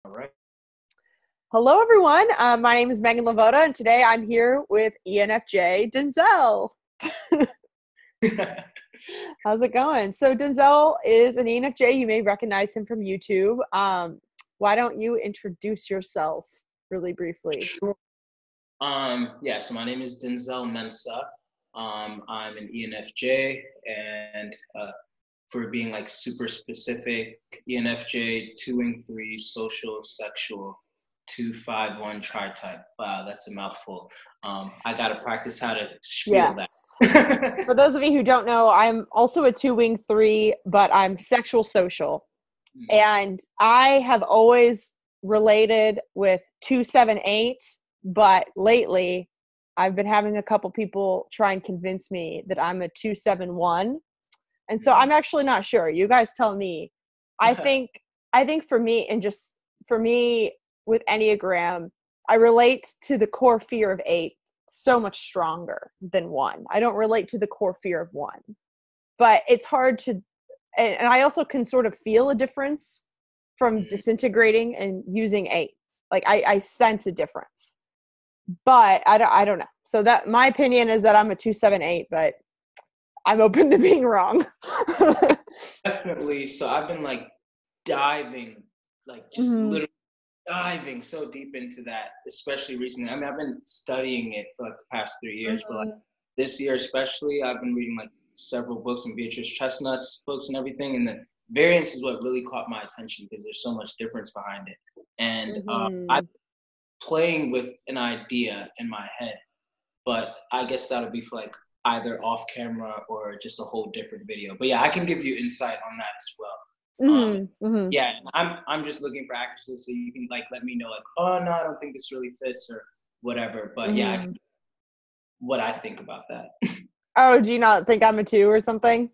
All right. Hello, everyone. My name is Meghan LeVota, and today I'm here with ENFJ Denzel. How's it going? So Denzel is an ENFJ. You may recognize him from YouTube. Why don't you introduce yourself really briefly? Sure. So my name is Denzel Mensa. I'm an ENFJ, and for being like super specific, ENFJ 2 wing 3 social sexual 251 tri-type. Wow, that's a mouthful. I gotta practice how to spiel Yes. that. For those of you who don't know, I'm also a 2 wing 3, but I'm sexual social. And I have always related with 278, but lately I've been having a couple people try and convince me that I'm a 271. And so I'm actually not sure. You guys tell me. I think for me, and just for me with Enneagram, I relate to the core fear of 8 so much stronger than 1. I don't relate to the core fear of 1. But it's hard to, and I also can sort of feel a difference from disintegrating and using 8. Like I sense a difference. But I don't know. So that my opinion is that I'm a 278, but I'm open to being wrong. Definitely. So I've been like diving, like just literally diving so deep into that, especially recently. I mean, I've been studying it for like the past 3 years, but like this year especially, I've been reading like several books and Beatrice Chestnut's books and everything. And the variance is what really caught my attention because there's so much difference behind it. And I'm playing with an idea in my head, but I guess that'll be for like either off camera or just a whole different video. But yeah, I can give you insight on that as well. Yeah, I'm just looking for actresses so you can like let me know like, oh no, I don't think this really fits or whatever. But yeah, what I think about that. Oh, do you not think I'm a 2 or something?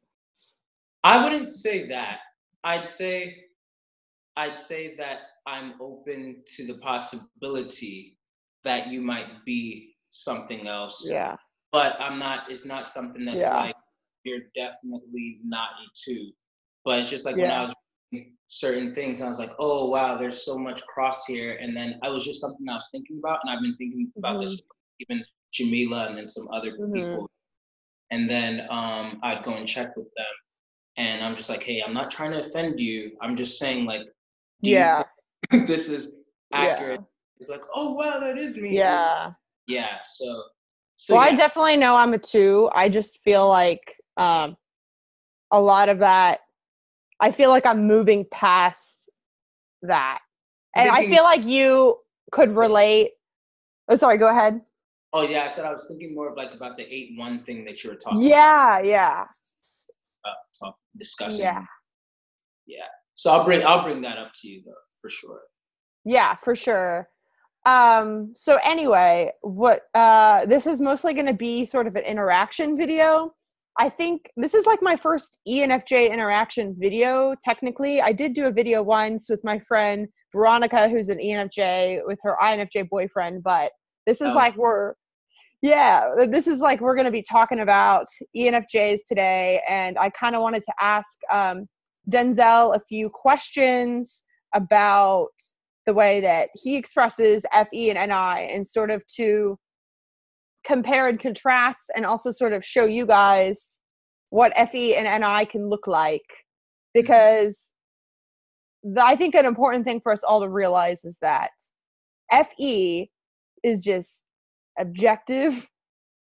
I wouldn't say that. I'd say that I'm open to the possibility that you might be something else. Yeah. But I'm not, it's not something that's like, you're definitely not a 2. But it's just like when I was reading certain things, I was like, oh, wow, there's so much cross here. And then I was just something I was thinking about. And I've been thinking about this, even Jamila and then some other people. And then I'd go and check with them. And I'm just like, hey, I'm not trying to offend you. I'm just saying, like, do you think this is accurate? Like, oh, wow, that is me. Yeah. Yeah. So Well, yeah. I definitely know I'm a 2. I just feel like a lot of that, I feel like I'm moving past that. And I feel like you could relate. Oh, sorry, go ahead. Oh, yeah, I said I was thinking more of like about the 8-1 thing that you were talking about. Discussing. Yeah. Yeah. So I'll bring that up to you though, for sure. Yeah, for sure. So anyway, what this is mostly going to be sort of an interaction video. I think this is like my first ENFJ interaction video. Technically, I did do a video once with my friend Veronica, who's an ENFJ, with her INFJ boyfriend, but this is like we're going to be talking about ENFJs today, and I kind of wanted to ask Denzel a few questions about the way that he expresses FE and NI, and sort of to compare and contrast, and also sort of show you guys what FE and NI can look like. Because I think an important thing for us all to realize is that FE is just objective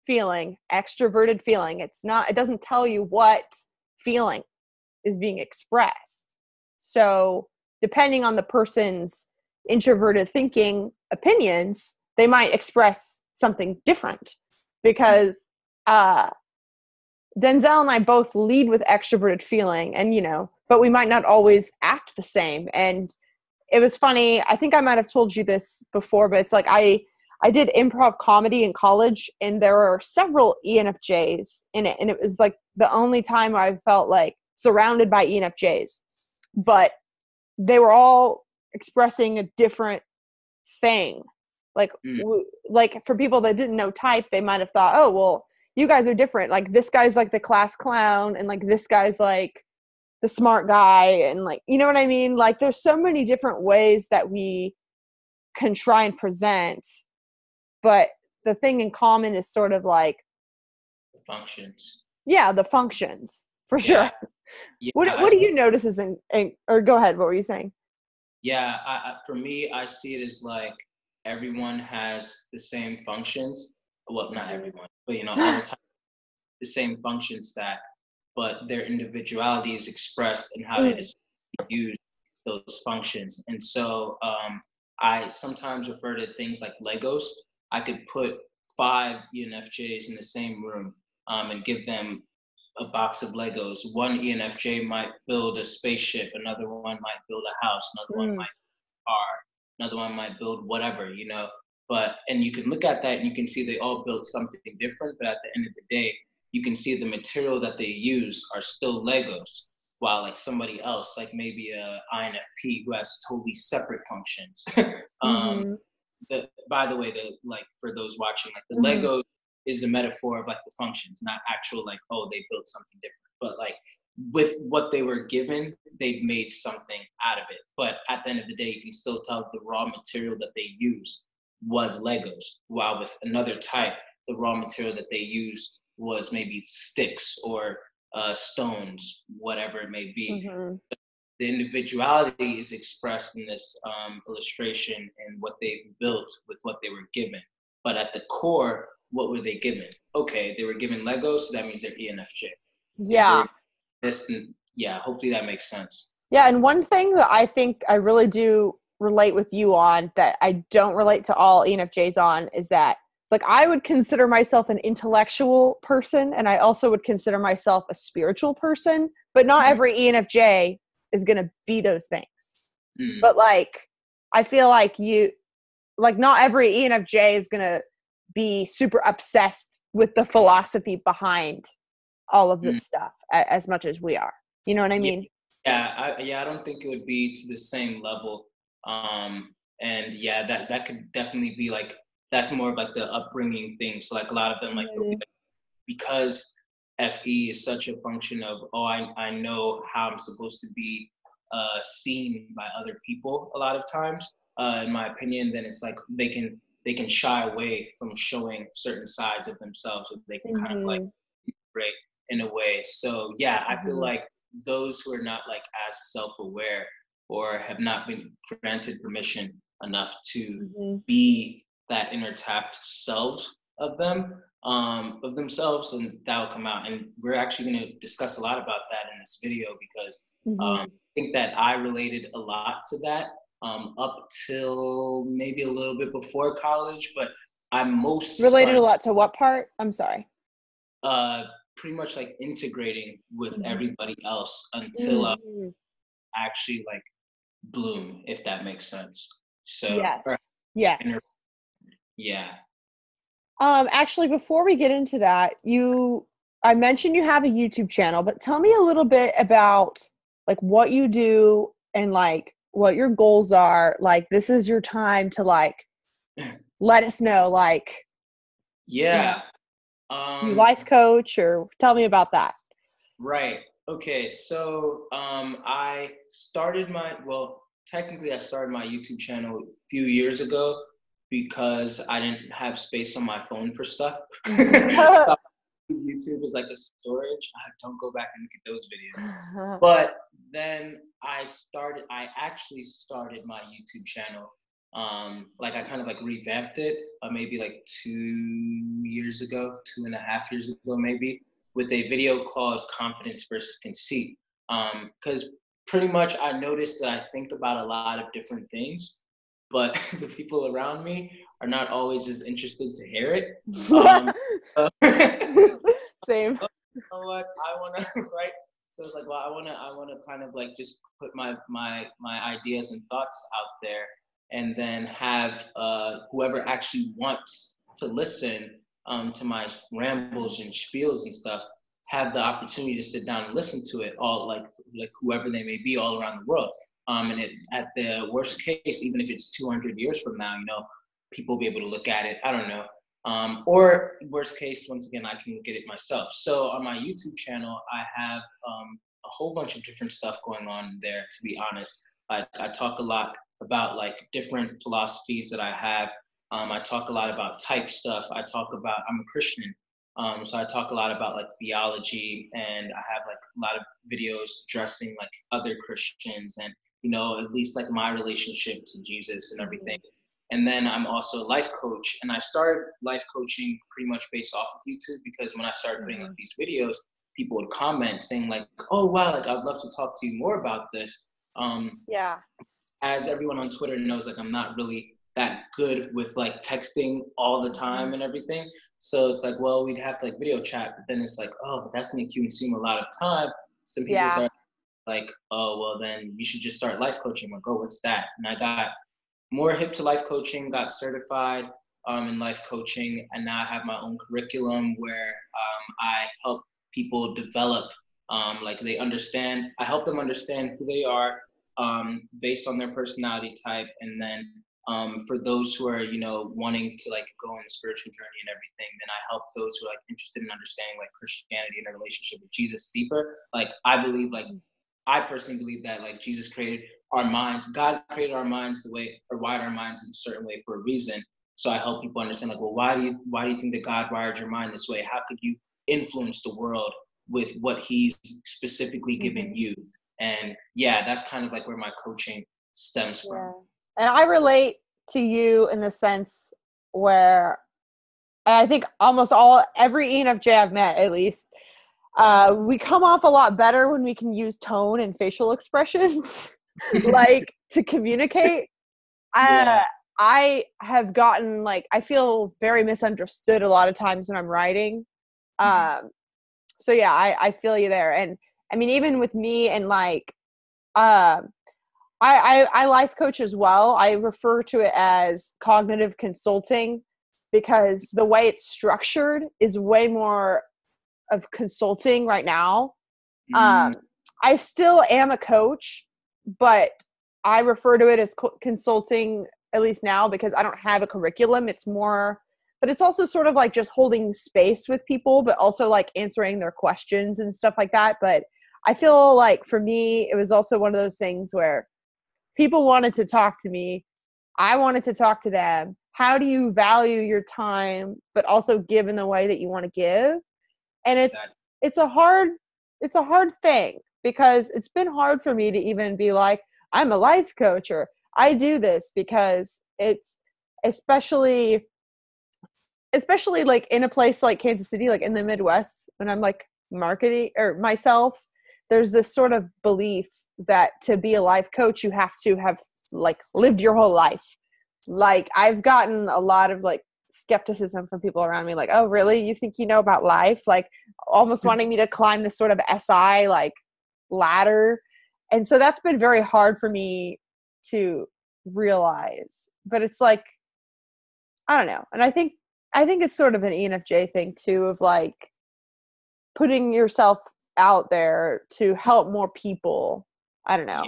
feeling, extroverted feeling. It doesn't tell you what feeling is being expressed. So depending on the person's introverted thinking opinions, they might express something different, because Denzel and I both lead with extroverted feeling, and but we might not always act the same. And it was funny, I think I might have told you this before, but it's like I did improv comedy in college, and there were several ENFJs in it, and it was like the only time I felt like surrounded by ENFJs, but they were all expressing a different thing. Like like for people that didn't know type, they might have thought, oh, well, you guys are different. Like this guy's like the class clown, and like this guy's like the smart guy, and like, you know what I mean? Like there's so many different ways that we can try and present, but the thing in common is sort of like The functions. yeah, the functions for Yeah. sure. Yeah. What do you notice as or go ahead, what were you saying? Yeah. For me, I see it as like everyone has the same functions. Well, not everyone, but all the time, the same function stack, but their individuality is expressed in how they Mm, decide to use those functions. And so I sometimes refer to things like Legos. I could put 5 ENFJs in the same room and give them a box of Legos. One ENFJ might build a spaceship, another one might build a house, another one mm, might car, another one might build whatever, But and you can look at that and you can see they all built something different, but at the end of the day, you can see the material that they use are still Legos. While like somebody else, like maybe a INFP who has totally separate functions. um, mhm, by the way, like for those watching, like the mhm, Lego is a metaphor of like the functions, not actual like, oh, they built something different. But like with what they were given, they made something out of it. But at the end of the day, you can still tell the raw material that they used was Legos. While with another type, the raw material that they used was maybe sticks or stones, whatever it may be. mhm. The individuality is expressed in this illustration and what they've built with what they were given. But at the core, what were they given? Okay, they were given Legos, so that means they're ENFJ. If Yeah. they're this, then yeah, hopefully that makes sense. Yeah, and one thing that I think I really do relate with you on that I don't relate to all ENFJs on is that it's like I would consider myself an intellectual person and I also would consider myself a spiritual person, but not Mm-hmm. every ENFJ is going to be those things. Mm-hmm. But like I feel like not every ENFJ is going to be super obsessed with the philosophy behind all of Mm-hmm. this stuff as much as we are. You know what I Yeah, mean? I don't think it would be to the same level. And yeah, that could definitely be like that's more of like the upbringing thing. So like a lot of them like they'll be Mhm. like, because FE is such a function of I know how I'm supposed to be seen by other people a lot of times. In my opinion, then it's like they can shy away from showing certain sides of themselves, or they can kind of like Mhm. break in a way. So yeah, I feel Mhm. like those who are not like as self-aware or have not been granted permission enough to Mhm. be that inner tapped selves of themselves, and that will come out. And we're actually going to discuss a lot about that in this video because I Mhm. think that I related a lot to that up till maybe a little bit before college, but I'm most Related a starting lot to what part? I'm sorry. uh, pretty much like integrating with Mhm. everybody else until I Mhm. actually like bloom, if that makes sense. So, or Yes. inner, Yes. yeah. Actually, before we get into that, I mentioned you have a YouTube channel, but tell me a little bit about like what you do and like what your goals are. Like, this is your time to like let us know, like, you know, Yeah. you life coach or tell me about that. Right. Okay. So I started technically I started my YouTube channel a few years ago because I didn't have space on my phone for stuff. Mhm. So I use YouTube as like a storage. Don't go back and look at those videos. But then I actually started my YouTube channel. Like I kind of like revamped it maybe like 2 years ago, 2.5 years ago, maybe, with a video called Confidence versus Conceit. Because pretty much I noticed that I think about a lot of different things, but the people around me are not always as interested to hear it. So Same. you know what I want to write. So it's like, well, I want to kind of like just put my ideas and thoughts out there, and then have whoever actually wants to listen to my rambles and spiels and stuff have the opportunity to sit down and listen to it all, like whoever they may be all around the world. And at the worst case, even if it's 200 years from now, people will be able to look at it. I don't know. Or worst case, once again, I can look at it myself. So on my YouTube channel, I have a whole bunch of different stuff going on there, to be honest. I talk a lot about like different philosophies that I have. I talk a lot about type stuff. I'm a Christian. So I talk a lot about like theology, and I have like a lot of videos addressing like other Christians and, at least like my relationship to Jesus and everything. And then I'm also a life coach, and I started life coaching pretty much based off of YouTube, because when I started putting up these videos, people would comment saying like, oh, wow, like I'd love to talk to you more about this. As everyone on Twitter knows, like I'm not really that good with like texting all the time and everything. So it's like, well, we'd have to like video chat, but then it's like, oh, but that's going to consume a lot of time. Some people start like, oh, well, then you should just start life coaching. I'm like, oh, what's that? And I got more hip to life coaching, got certified in life coaching, and now I have my own curriculum where I help people develop, like they understand, I help them understand who they are based on their personality type, and then for those who are, wanting to like go on the spiritual journey and everything, then I help those who are like interested in understanding like Christianity and their relationship with Jesus deeper. Like I personally believe that like Jesus created our minds, God created our minds the way, or wired our minds in a certain way for a reason. So I help people understand like, well, why do you think that God wired your mind this way? How could you influence the world with what he's specifically given you? And yeah, that's kind of like where my coaching stems from. And I relate to you in the sense where I think every ENFJ I've met, at least, we come off a lot better when we can use tone and facial expressions, like to communicate. I have gotten like, I feel very misunderstood a lot of times when I'm writing. So yeah, I feel you there. And I mean, even with me and like, I life coach as well. I refer to it as cognitive consulting because the way it's structured is way more of consulting right now. I still am a coach, but I refer to it as consulting, at least now, because I don't have a curriculum. It's more, but it's also sort of like just holding space with people, but also like answering their questions and stuff like that. But I feel like for me, it was also one of those things where people wanted to talk to me. I wanted to talk to them. How do you value your time, but also give in the way that you want to give? And it's a hard thing, because it's been hard for me to even be like, I'm a life coach or I do this, because it's especially like in a place like Kansas City, like in the Midwest, when I'm like marketing or myself, there's this sort of belief that to be a life coach, you have to have like lived your whole life. Like I've gotten a lot of like skepticism from people around me, like, oh really, you think you know about life? Like almost wanting me to climb this sort of SI like ladder. And so that's been very hard for me to realize. But it's like, I don't know. And I think it's sort of an ENFJ thing too, of like putting yourself out there to help more people. I don't know.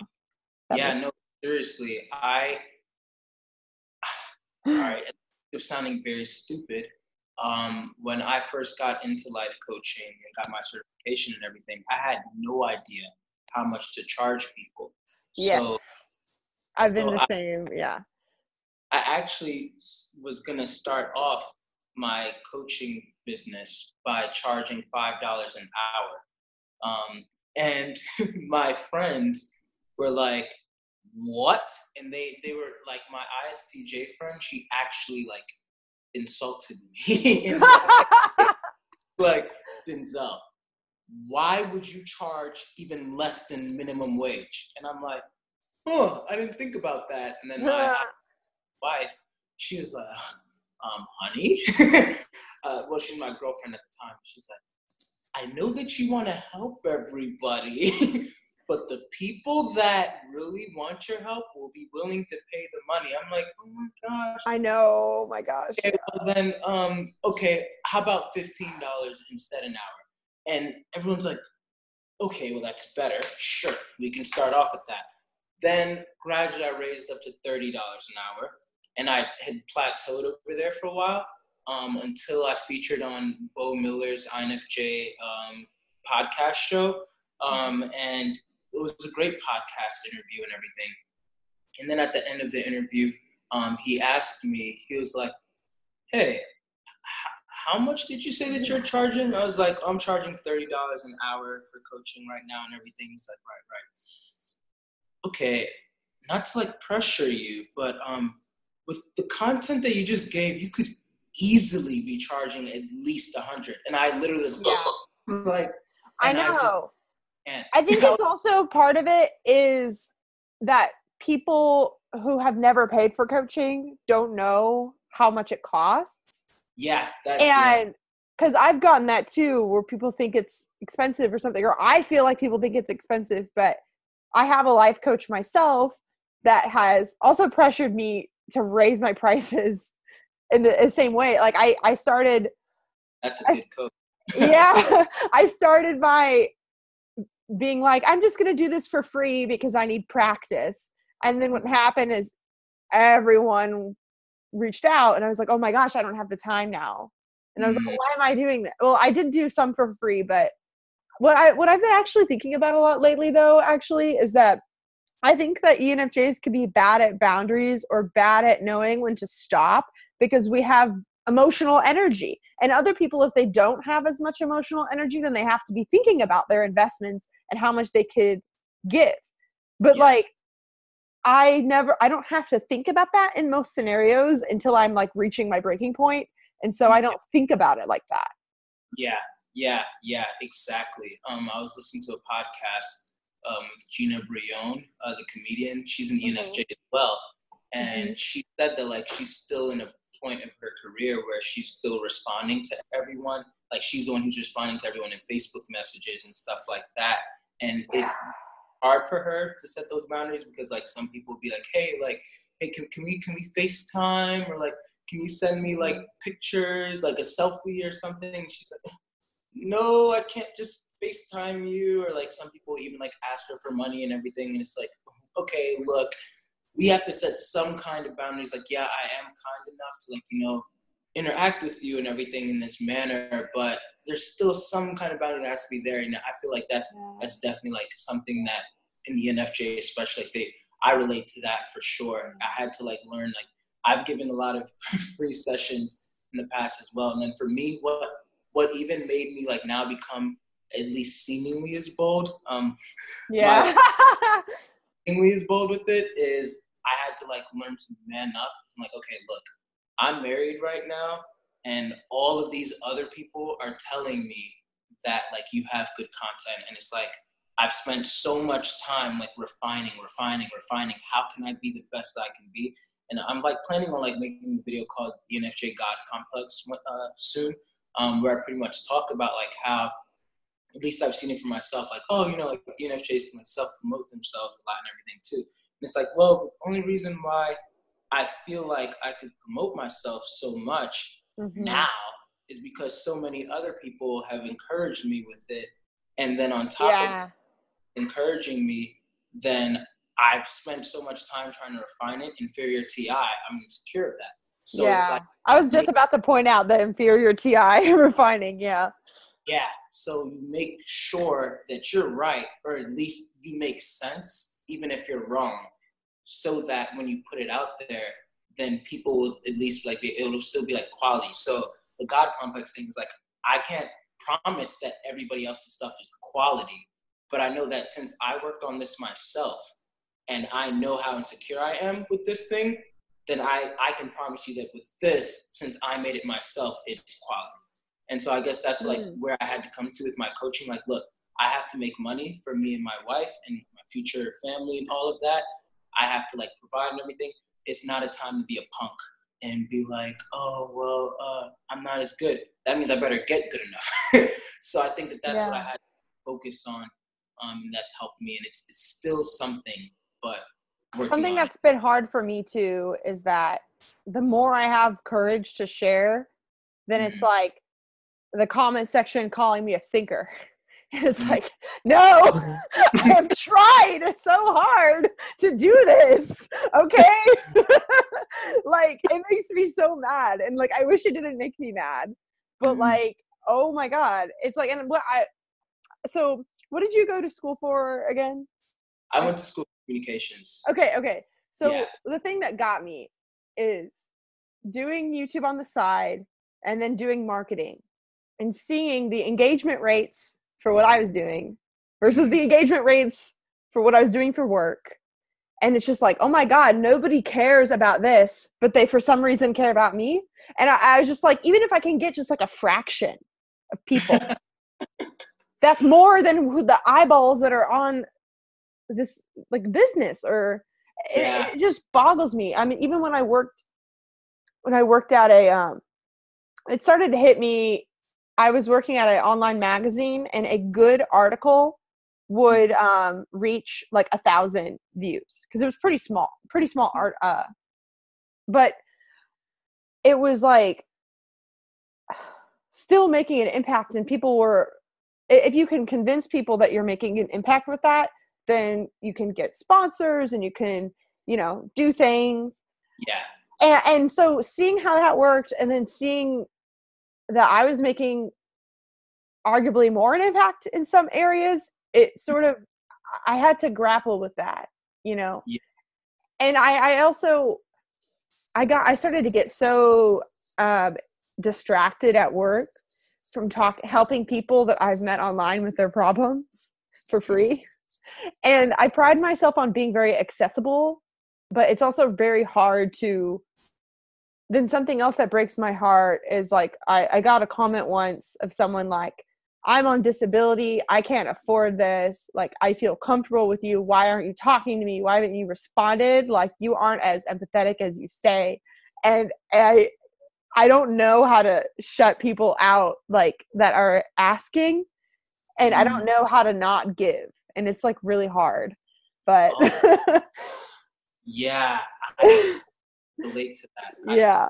No, seriously. All right, it's sounding very stupid. When I first got into life coaching and got my certification and everything, I had no idea how much to charge people. Yes. I've been the same. Yeah. I actually was going to start off my coaching business by charging $5 an hour. And my friends were like, what? And they were like, my ISTJ friend, she actually like insulted me. Like, Denzel, why would you charge even less than minimum wage? And I'm like, oh, I didn't think about that. And then my wife, she was like, honey, well, she's my girlfriend at the time. She's like, I know that you want to help everybody, but the people that really want your help will be willing to pay the money. I'm like, oh my gosh. I know, oh my gosh. Okay, well then, okay, how about $15 instead an hour? And everyone's like, okay, well that's better. Sure, we can start off with that. Then gradually I raised up to $30 an hour, and I had plateaued over there for a while until I featured on Bo Miller's INFJ podcast show. And it was a great podcast interview and everything. And then at the end of the interview, he asked me, he was like, hey, how much did you say that you're charging? I was like, I'm charging $30 an hour for coaching right now and everything. He's like, right. Okay, not to like pressure you, but with the content that you just gave, you could easily be charging at least 100. And I literally was like, I know. I think it's also part of it is that people who have never paid for coaching don't know how much it costs. Yeah. And because I've gotten that too, where people think it's expensive or something, or I feel like people think it's expensive, but I have a life coach myself that has also pressured me to raise my prices in the same way. Like I started. That's a good coach. Yeah. I started by being like, I'm just going to do this for free because I need practice. And then what happened is everyone reached out and I was like, oh my gosh, I don't have the time now. And I was like, why am I doing that? Well, I did do some for free, but what I've been actually thinking about a lot lately though, actually, is that I think that ENFJs could be bad at boundaries or bad at knowing when to stop because we have emotional energy. And other people, if they don't have as much emotional energy, then they have to be thinking about their investments and how much they could give. But like, I don't have to think about that in most scenarios until I'm like reaching my breaking point. And so I don't think about it like that. Yeah, exactly. I was listening to a podcast with Gina Brion, the comedian. She's an ENFJ as well. And she said that like she's still in a point of her career where she's still responding to everyone. Like she's the one who's responding to everyone in Facebook messages and stuff like that. And it's hard for her to set those boundaries because like some people will be like, hey, can we FaceTime, or like, can you send me like pictures, like a selfie or something? And she's like, no, I can't just FaceTime you. Or like some people even like ask her for money and everything. And it's like, okay, look, we have to set some kind of boundaries. Like, yeah, I am kind enough to like, interact with you and everything in this manner, but there's still some kind of boundary that has to be there. And I feel like that's definitely like something that in the ENFJ especially, like I relate to that for sure. I had to like learn, like I've given a lot of free sessions in the past as well. And then for me, what even made me like now become at least seemingly as bold, seemingly as bold with it is I had to like learn to man up. I'm like, okay, look, I'm married right now, and all of these other people are telling me that like you have good content, and it's like I've spent so much time like refining. How can I be the best that I can be? And I'm like planning on like making a video called ENFJ God Complex soon, where I pretty much talk about like how, at least I've seen it for myself, like, oh, like ENFJs can like self-promote themselves a lot and everything too. And it's like, well, the only reason why I feel like I could promote myself so much now is because so many other people have encouraged me with it. And then on top of encouraging me, then I've spent so much time trying to refine it. Inferior TI, I'm insecure of that. So it's like, I was just about to point out the inferior TI refining. Yeah. So you make sure that you're right, or at least you make sense, even if you're wrong, so that when you put it out there, then people will at least like it'll still be like quality. So the God complex thing is like, I can't promise that everybody else's stuff is quality, but I know that since I worked on this myself and I know how insecure I am with this thing, then I can promise you that with this, since I made it myself, it's quality. And so I guess that's like where I had to come to with my coaching. Like, look, I have to make money for me and my wife and my future family and all of that. I have to like provide and everything. It's not a time to be a punk and be like, oh, well, I'm not as good. That means I better get good enough. So I think that that's what I had to focus on. And that's helped me. And it's still something, but something that's been hard for me too is that the more I have courage to share, then it's like the comment section calling me a thinker. And it's like, no, I have tried so hard to do this. Okay. Like, it makes me so mad. And like, I wish it didn't make me mad, but like, oh my God. It's like, and so what did you go to school for again? I went to school for communications. Okay. So Yeah. the thing that got me is doing YouTube on the side and then doing marketing and seeing the engagement rates for what I was doing versus the engagement rates for what I was doing for work. And it's just like, oh my God, nobody cares about this, but they for some reason care about me. And I was just like, even if I can get just like a fraction of people, that's more than the eyeballs that are on this like business, or Yeah. it just boggles me. I mean, even when I worked at a it started to hit me. I was working at an online magazine, and a good article would reach like 1,000 views because it was pretty small art. But it was like still making an impact, and people were. If you can convince people that you're making an impact with that, then you can get sponsors and you can, do things. Yeah. And so seeing how that worked, and then seeing that I was making arguably more an impact in some areas, it sort of, I had to grapple with that, Yeah. And I also, I started to get so distracted at work from helping people that I've met online with their problems for free. And I pride myself on being very accessible, but it's also very hard to. Then something else that breaks my heart is like, I got a comment once of someone like, I'm on disability. I can't afford this. Like, I feel comfortable with you. Why aren't you talking to me? Why haven't you responded? Like, you aren't as empathetic as you say. And I don't know how to shut people out like that are asking. And I don't know how to not give. And it's like really hard. But yeah, I relate to that. Yeah.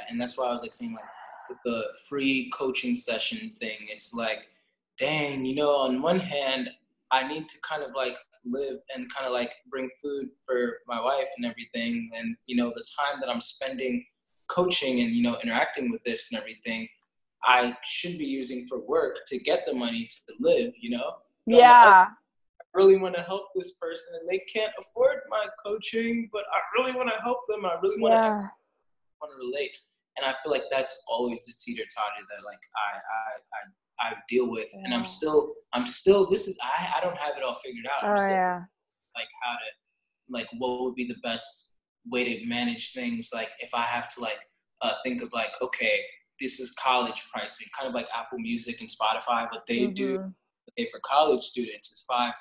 And that's why I was like saying, like, with the free coaching session thing, it's like, dang, on one hand, I need to kind of like live and kind of like bring food for my wife and everything. And, the time that I'm spending coaching and, interacting with this and everything, I should be using for work to get the money to live, Yeah. I really want to help this person and they can't afford my coaching, but I really want to help them. I really want to relate. And I feel like that's always the teeter-totter that like I deal with. Yeah. And I'm still I don't have it all figured out. I'm still like how to, like, what would be the best way to manage things. Like if I have to like think of like, okay, this is college pricing, kind of like Apple Music and Spotify, but they do. Okay, for college students, it's $5, but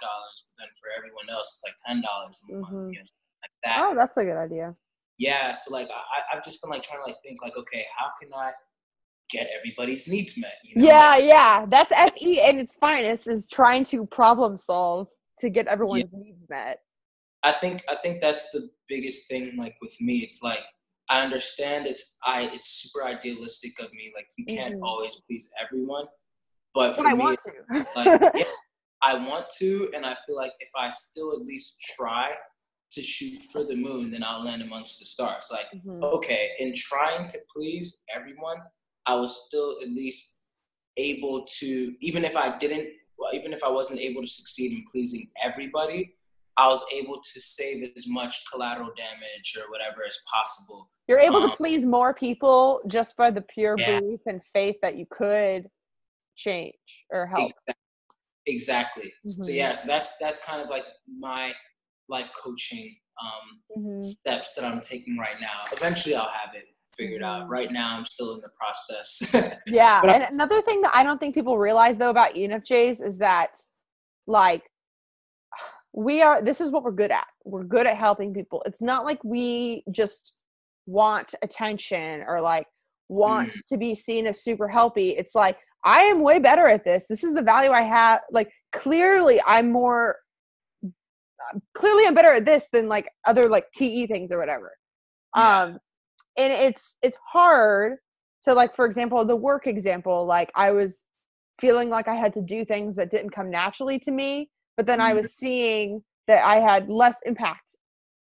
then for everyone else, it's like $10 a month, like that. Oh, that's a good idea. Yeah, so like I've just been like trying to like think like, okay, how can I get everybody's needs met? Yeah, that's FE, and it's fine. It's trying to problem solve to get everyone's needs met. I think that's the biggest thing. Like with me, it's like I understand it's super idealistic of me. Like you can't always please everyone. But for me, like, I want to, and I feel like if I still at least try to shoot for the moon, then I'll land amongst the stars. Like, okay, in trying to please everyone, I was still at least able to, even if I wasn't able to succeed in pleasing everybody, I was able to save as much collateral damage or whatever as possible. You're able to please more people just by the pure belief and faith that you could change or help. Exactly. So so that's kind of like my life coaching steps that I'm taking right now. Eventually I'll have it figured out. Right now I'm still in the process. Yeah. And another thing that I don't think people realize though about ENFJs is that like this is what we're good at. We're good at helping people. It's not like we just want attention or like want to be seen as super helpy. It's like, I am way better at this. This is the value I have. Like clearly I'm better at this than like other like TE things or whatever. And it's hard to like, for example, the work example, like I was feeling like I had to do things that didn't come naturally to me, but then I was seeing that I had less impact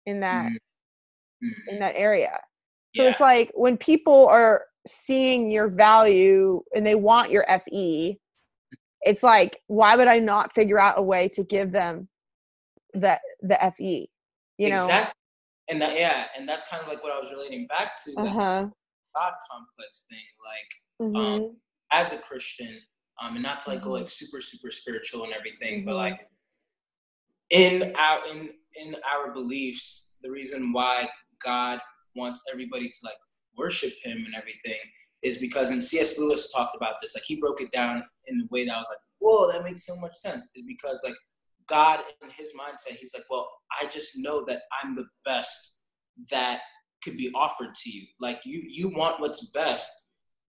in that area. So it's like when people are seeing your value and they want your FE, it's like, why would I not figure out a way to give them the FE, you know? Exactly. And and that's kind of like what I was relating back to, like Uh-huh. God complex thing, like Mm-hmm. as a Christian, and not to like go Mm-hmm. like super super spiritual and everything, but Mm-hmm. like in our beliefs, the reason why God wants everybody to like worship Him and everything is because, and C.S. Lewis talked about this, like he broke it down in a way that I was like, whoa, that makes so much sense. Is because like God in His mindset, He's like, well, I just know that I'm the best that could be offered to you. Like you want what's best,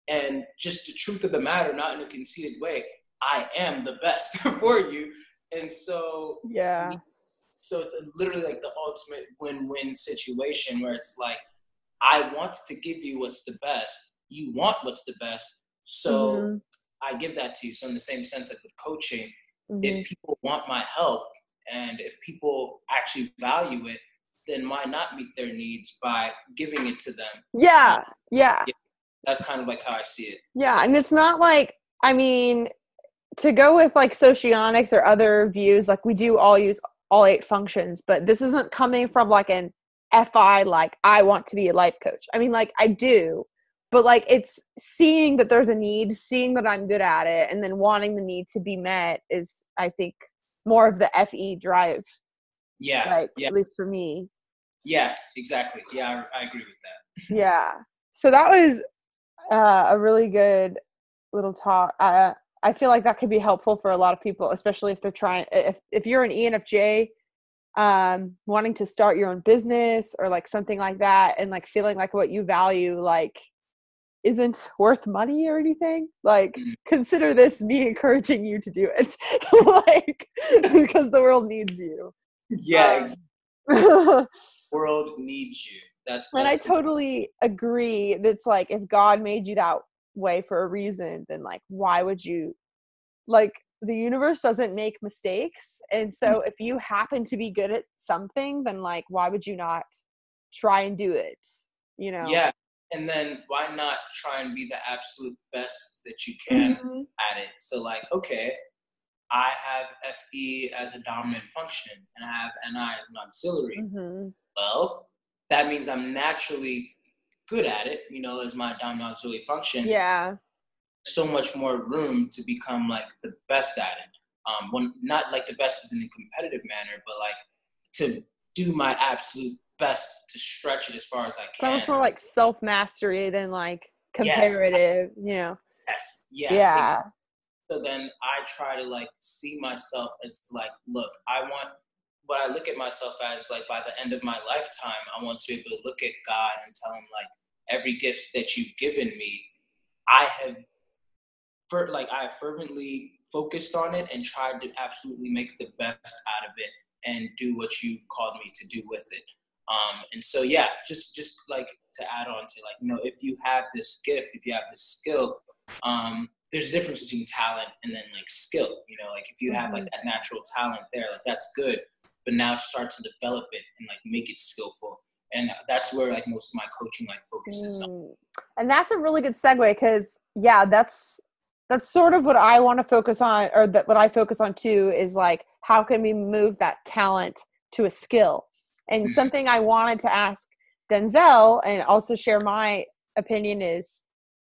and just the truth of the matter, not in a conceited way, I am the best for you. And so Yeah. so it's literally like the ultimate win-win situation where it's like, I want to give you what's the best. You want what's the best. So Mm-hmm. I give that to you. So in the same sense, like with coaching, Mm-hmm. if people want my help and if people actually value it, then why not meet their needs by giving it to them? Yeah. Yeah. Yeah, that's kind of like how I see it. Yeah. And it's not like, I mean, to go with like socionics or other views, like we do all use all 8 functions, but this isn't coming from like an FI, like I want to be a life coach. I mean, like I do, but like it's seeing that there's a need, seeing that I'm good at it, and then wanting the need to be met is, I think, more of the FE drive, Yeah, like yeah, at least for me. yeah, exactly. Yeah, I agree with that. Yeah. So that was a really good little talk. I feel like that could be helpful for a lot of people, especially if they're trying, if you're an ENFJ, wanting to start your own business or like something like that, and like feeling like what you value, like isn't worth money or anything, like Mm. consider this me encouraging you to do it. Like, because the world needs you. Yeah, exactly. Um, World needs you. And I That's the totally agree. That's like, if God made you that way for a reason, then like, why would you, like, the universe doesn't make mistakes. And so if you happen to be good at something, then like, why would you not try and do it? You know? yeah. And then why not try and be the absolute best that you can Mm-hmm. at it? So like, okay, I have FE as a dominant function and I have NI as an auxiliary. Mm-hmm. Well, that means I'm naturally good at it, as my dominant auxiliary function. Yeah. So much more room to become like the best at it. When not like the best is in a competitive manner, but like to do my absolute best to stretch it as far as I It's almost can. more like self-mastery than like Yes, comparative, you know? yes, yeah. Yeah. So then I try to like see myself as like, look, I want what I look at myself as like by the end of my lifetime, I want to be able to look at God and tell him like every gift that you've given me, I have I have fervently focused on it and tried to absolutely make the best out of it and do what you've called me to do with it. And so yeah, just like to add on to like, if you have this gift, if you have this skill, there's a difference between talent and then like skill. Like if you have like Mm-hmm. that natural talent there, like that's good, but now start to develop it and like make it skillful. And that's where like most of my coaching like focuses on. And that's a really good segue, because yeah, that's sort of what I want to focus on, or that what I focus on too, is like, how can we move that talent to a skill? And Mhm. something I wanted to ask Denzel and also share my opinion is,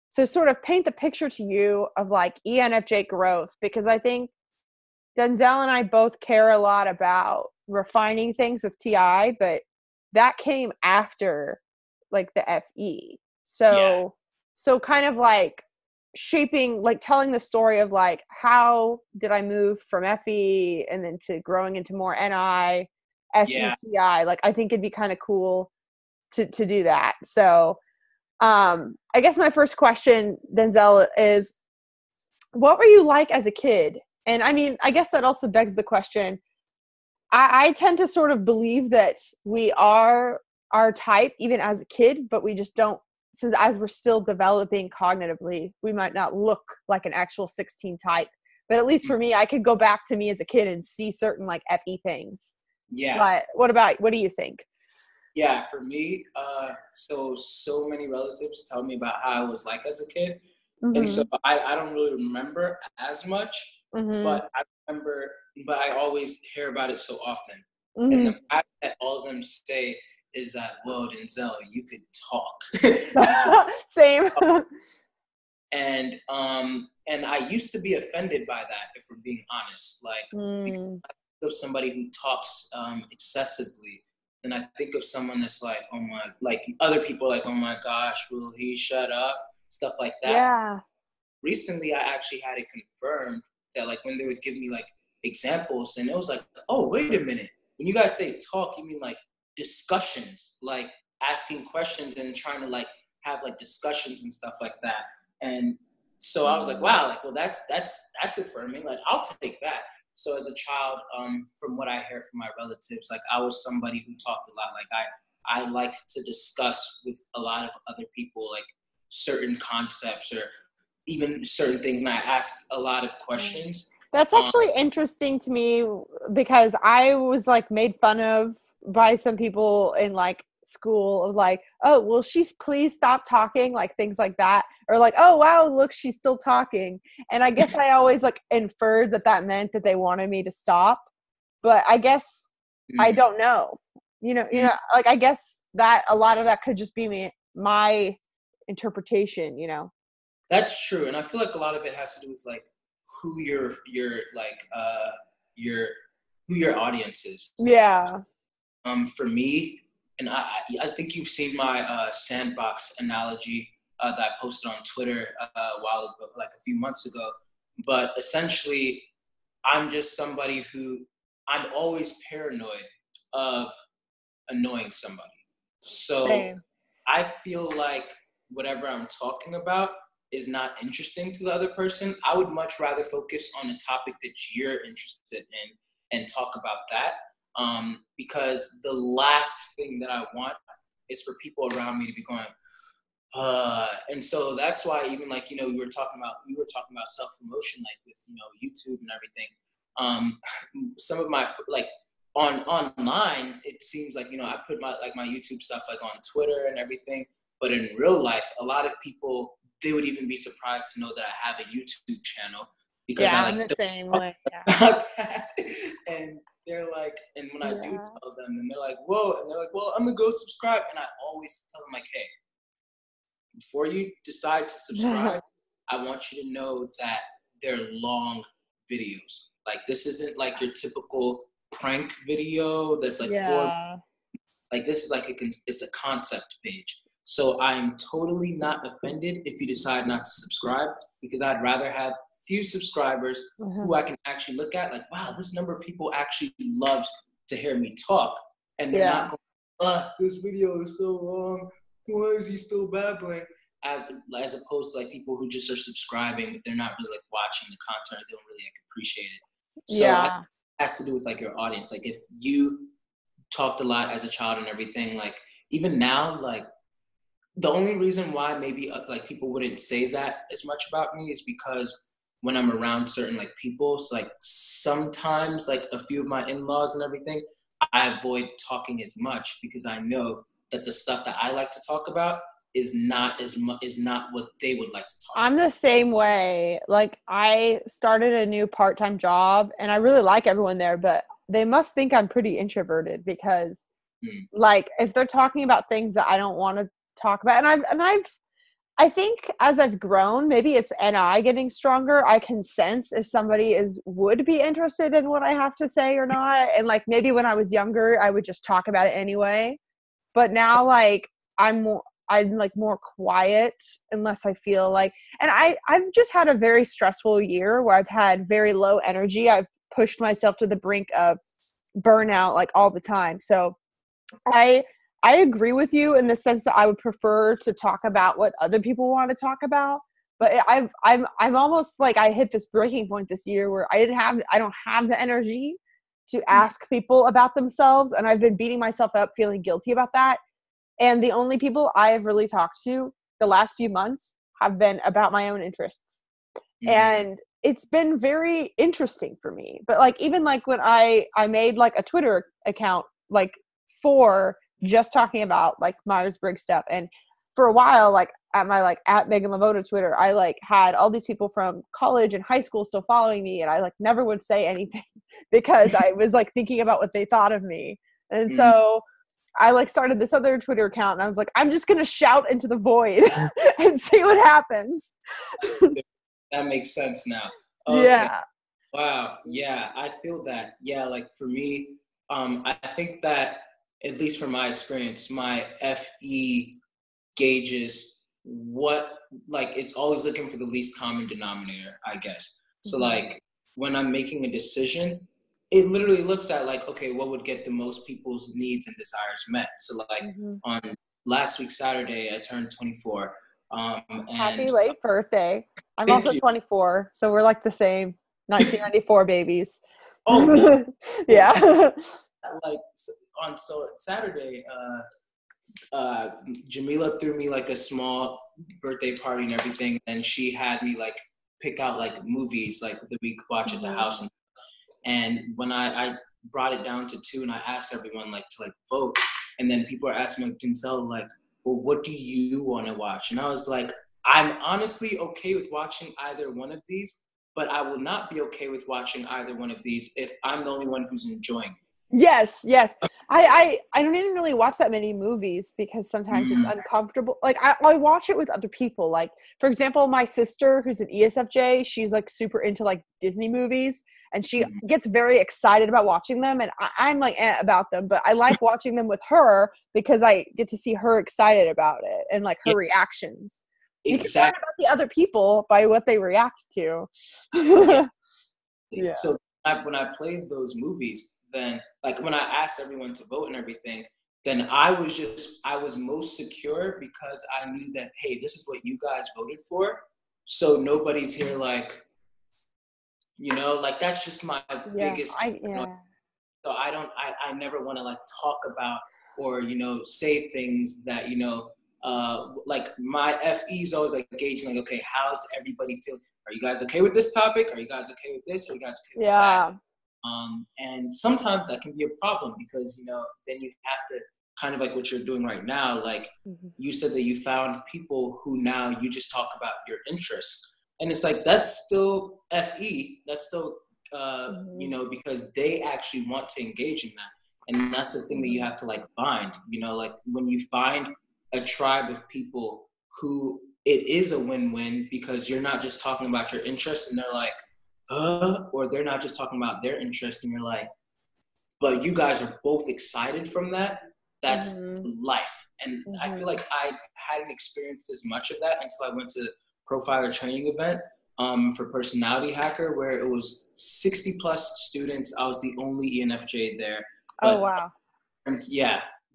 so sort of paint the picture to you of like ENFJ growth, because I think Denzel and I both care a lot about refining things with TI, but that came after like the FE. Yeah, So kind of like shaping, like telling the story of like, how did I move from FE and then to growing into more NI, yeah. SETI? Like, I think it'd be kind of cool to do that. So I guess my first question, Denzel, is, what were you like as a kid? And I mean, I guess that also begs the question. I tend to sort of believe that we are our type even as a kid, but we just don't, since as we're still developing cognitively, we might not look like an actual 16 type. But at least for me, I could go back to me as a kid and see certain like FE things. Yeah. But what do you think? Yeah, for me, so many relatives tell me about how I was like as a kid, And so I don't really remember as much, but I always hear about it so often. And the fact that all of them say is that, well, Denzel, you could talk. Same. And I used to be offended by that, if we're being honest. Like, because I think of somebody who talks excessively, then I think of someone that's like, oh my, like other people like, oh my gosh, will he shut up? Stuff like that. Yeah. Recently, I actually had it confirmed that, like, when they would give me like examples, and it was like, oh, wait a minute. When you guys say talk, you mean like discussions, like asking questions and trying to like have like discussions and stuff like that. And so I was like, wow, like, well, that's affirming. Like, I'll take that. So as a child, from what I hear from my relatives, like I was somebody who talked a lot. Like I like to discuss with a lot of other people, like certain concepts or even certain things. And I asked a lot of questions. That's actually interesting to me because I was like made fun of by some people in like school of like, oh, will she please stop talking? Like things like that. Or like, oh, wow, look, she's still talking. And I guess I always like inferred that meant that they wanted me to stop. But I guess I don't know. You know, like I guess that a lot of that could just be my interpretation, you know. That's true. And I feel like a lot of it has to do with like who your who your audience is. Yeah. For me, and I think you've seen my sandbox analogy that I posted on Twitter a while ago, like a few months ago. But essentially, I'm just somebody who I'm always paranoid of annoying somebody. So Same. I feel like whatever I'm talking about is not interesting to the other person. I would much rather focus on a topic that you're interested in and talk about that. Because the last thing that I want is for people around me to be going, and so that's why even like, you know, we were talking about self-promotion, like with, you know, YouTube and everything. Some of my, like online, it seems like, you know, I put my YouTube stuff like on Twitter and everything, but in real life, a lot of people, they would even be surprised to know that I have a YouTube channel because I like I'm the same way. Yeah. And they're like, and when I do tell them, and they're like, whoa, and they're like, well, I'm gonna go subscribe, and I always tell them like, hey, before you decide to subscribe, I want you to know that they're long videos. Like this isn't like your typical prank video that's like like this is like it's a concept page. So I'm totally not offended if you decide not to subscribe, because I'd rather have few subscribers who I can actually look at like, wow, this number of people actually loves to hear me talk. And they're not going, this video is so long. Why is he still babbling? As opposed to like people who just are subscribing, but they're not really like watching the content. They don't really like appreciate it. So it has to do with like your audience. Like if you talked a lot as a child and everything, like even now, like the only reason why maybe like people wouldn't say that as much about me is because when I'm around certain like people, so like sometimes like a few of my in-laws and everything, I avoid talking as much because I know that the stuff that I like to talk about is not what they would like to talk about. I'm the same way. Like I started a new part-time job and I really like everyone there, but they must think I'm pretty introverted because like if they're talking about things that I don't want to talk about, I think as I've grown, maybe it's NI getting stronger. I can sense if somebody would be interested in what I have to say or not. And like maybe when I was younger, I would just talk about it anyway. But now like I'm like more quiet unless I feel like, and I've just had a very stressful year where I've had very low energy. I've pushed myself to the brink of burnout like all the time. So I agree with you in the sense that I would prefer to talk about what other people want to talk about. But I'm almost like I hit this breaking point this year where I don't have the energy to ask people about themselves. And I've been beating myself up, feeling guilty about that. And the only people I have really talked to the last few months have been about my own interests. And it's been very interesting for me. But like, even like when I made like a Twitter account, like for just talking about like Myers-Briggs stuff. And for a while, like at my like at Meghan LeVota Twitter, I like had all these people from college and high school still following me, and I like never would say anything because I was like thinking about what they thought of me. And so I like started this other Twitter account, and I was like, I'm just gonna shout into the void and see what happens. That makes sense now. Okay. Yeah. Wow. Yeah, I feel that. Yeah, like for me, I think that at least from my experience, my FE gauges what, like, it's always looking for the least common denominator, I guess. So like when I'm making a decision, it literally looks at like, okay, what would get the most people's needs and desires met? So like on last week Saturday, I turned 24. And Happy late birthday. I'm thank also you. 24, so we're like the same 1994 babies. Oh, yeah. like on Saturday, Jamila threw me like a small birthday party and everything, and she had me like pick out like movies like that we could watch at the house. And when I brought it down to 2, and I asked everyone like to like vote, and then people are asking me like, Denzel, like, well, what do you want to watch? And I was like, I'm honestly okay with watching either one of these, but I will not be okay with watching either one of these if I'm the only one who's enjoying it. Yes. I don't even really watch that many movies because sometimes it's uncomfortable. Like I watch it with other people. Like for example, my sister who's an ESFJ, she's like super into like Disney movies, and she gets very excited about watching them, and I'm like about them, but I like watching them with her because I get to see her excited about it and like her reactions. You can learn about the other people by what they react to. Yeah. So when I played those movies, then like when I asked everyone to vote and everything, then I was most secure because I knew that, hey, this is what you guys voted for. So nobody's here like, like that's just my biggest. So I never want to like talk about or, say things that, like my FE is always like gauging like, okay, how's everybody feeling? Are you guys okay with this topic? Are you guys okay with this? Are you guys okay with that? And sometimes that can be a problem because, then you have to kind of like what you're doing right now. Like you said that you found people who now you just talk about your interests. And it's like, that's still FE. That's still, because they actually want to engage in that. And that's the thing that you have to like find, like when you find a tribe of people who it is a win-win because you're not just talking about your interests and they're like, or they're not just talking about their interest and you're like, but you guys are both excited from that. That's life. And I feel like I hadn't experienced as much of that until I went to profiler training event for personality hacker, where it was 60 plus students. I was the only ENFJ there. But, wow. And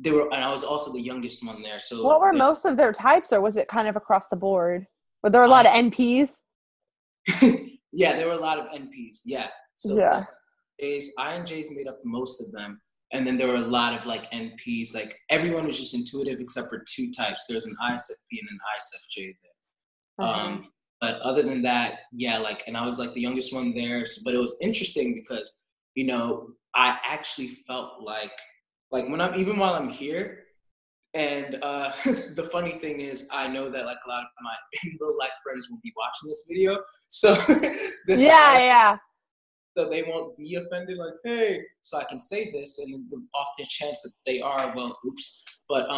they were, and I was also the youngest one there. So what were most of their types, or was it kind of across the board? Were there a lot of NPs? Yeah, there were a lot of NPs. Yeah. So INJs made up the most of them. And then there were a lot of like NPs. Like everyone was just intuitive except for 2 types. There's an ISFP and an ISFJ there. But other than that, like, and I was like the youngest one there. But it was interesting because, I actually felt like when while I'm here, and the funny thing is, I know that like a lot of my real life friends will be watching this video, so so they won't be offended. Like, hey, so I can say this, and the often chance that they are, well, oops. But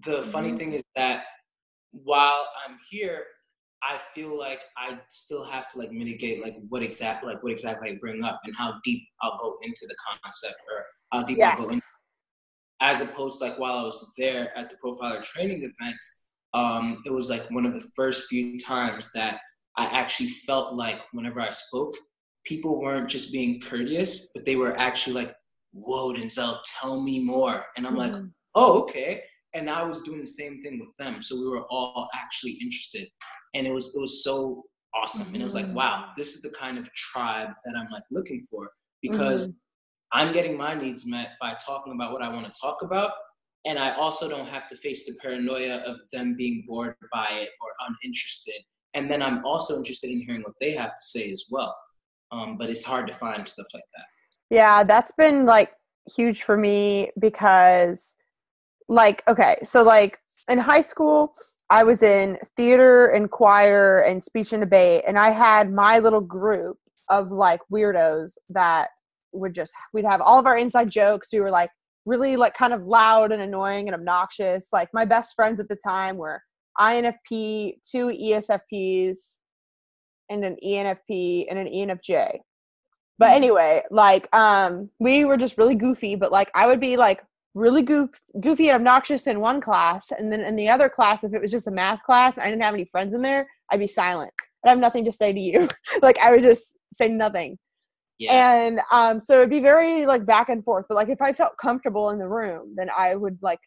the funny thing is that while I'm here, I feel like I still have to like mitigate like what exactly I bring up and how deep I'll go into the concept or how deep I'll go into. As opposed to like while I was there at the profiler training event, it was like one of the first few times that I actually felt like whenever I spoke, people weren't just being courteous, but they were actually like, whoa, Denzel, tell me more. And I'm like, oh, okay. And I was doing the same thing with them. So we were all actually interested. And it was so awesome. And it was like, wow, this is the kind of tribe that I'm like looking for, because I'm getting my needs met by talking about what I want to talk about. And I also don't have to face the paranoia of them being bored by it or uninterested. And then I'm also interested in hearing what they have to say as well. But it's hard to find stuff like that. Yeah, that's been like huge for me because like, okay, so like in high school, I was in theater and choir and speech and debate, and I had my little group of like weirdos that would just, we'd have all of our inside jokes. We were like really like kind of loud and annoying and obnoxious. Like my best friends at the time were INFP, 2 ESFPs, and an ENFP and an ENFJ. But anyway, like we were just really goofy, but like I would be like really goofy and obnoxious in one class, and then in the other class, if it was just a math class, I didn't have any friends in there, I'd be silent. I'd have nothing to say to you. Like I would just say nothing. Yeah. And so it'd be very like back and forth. But like if I felt comfortable in the room, then I would like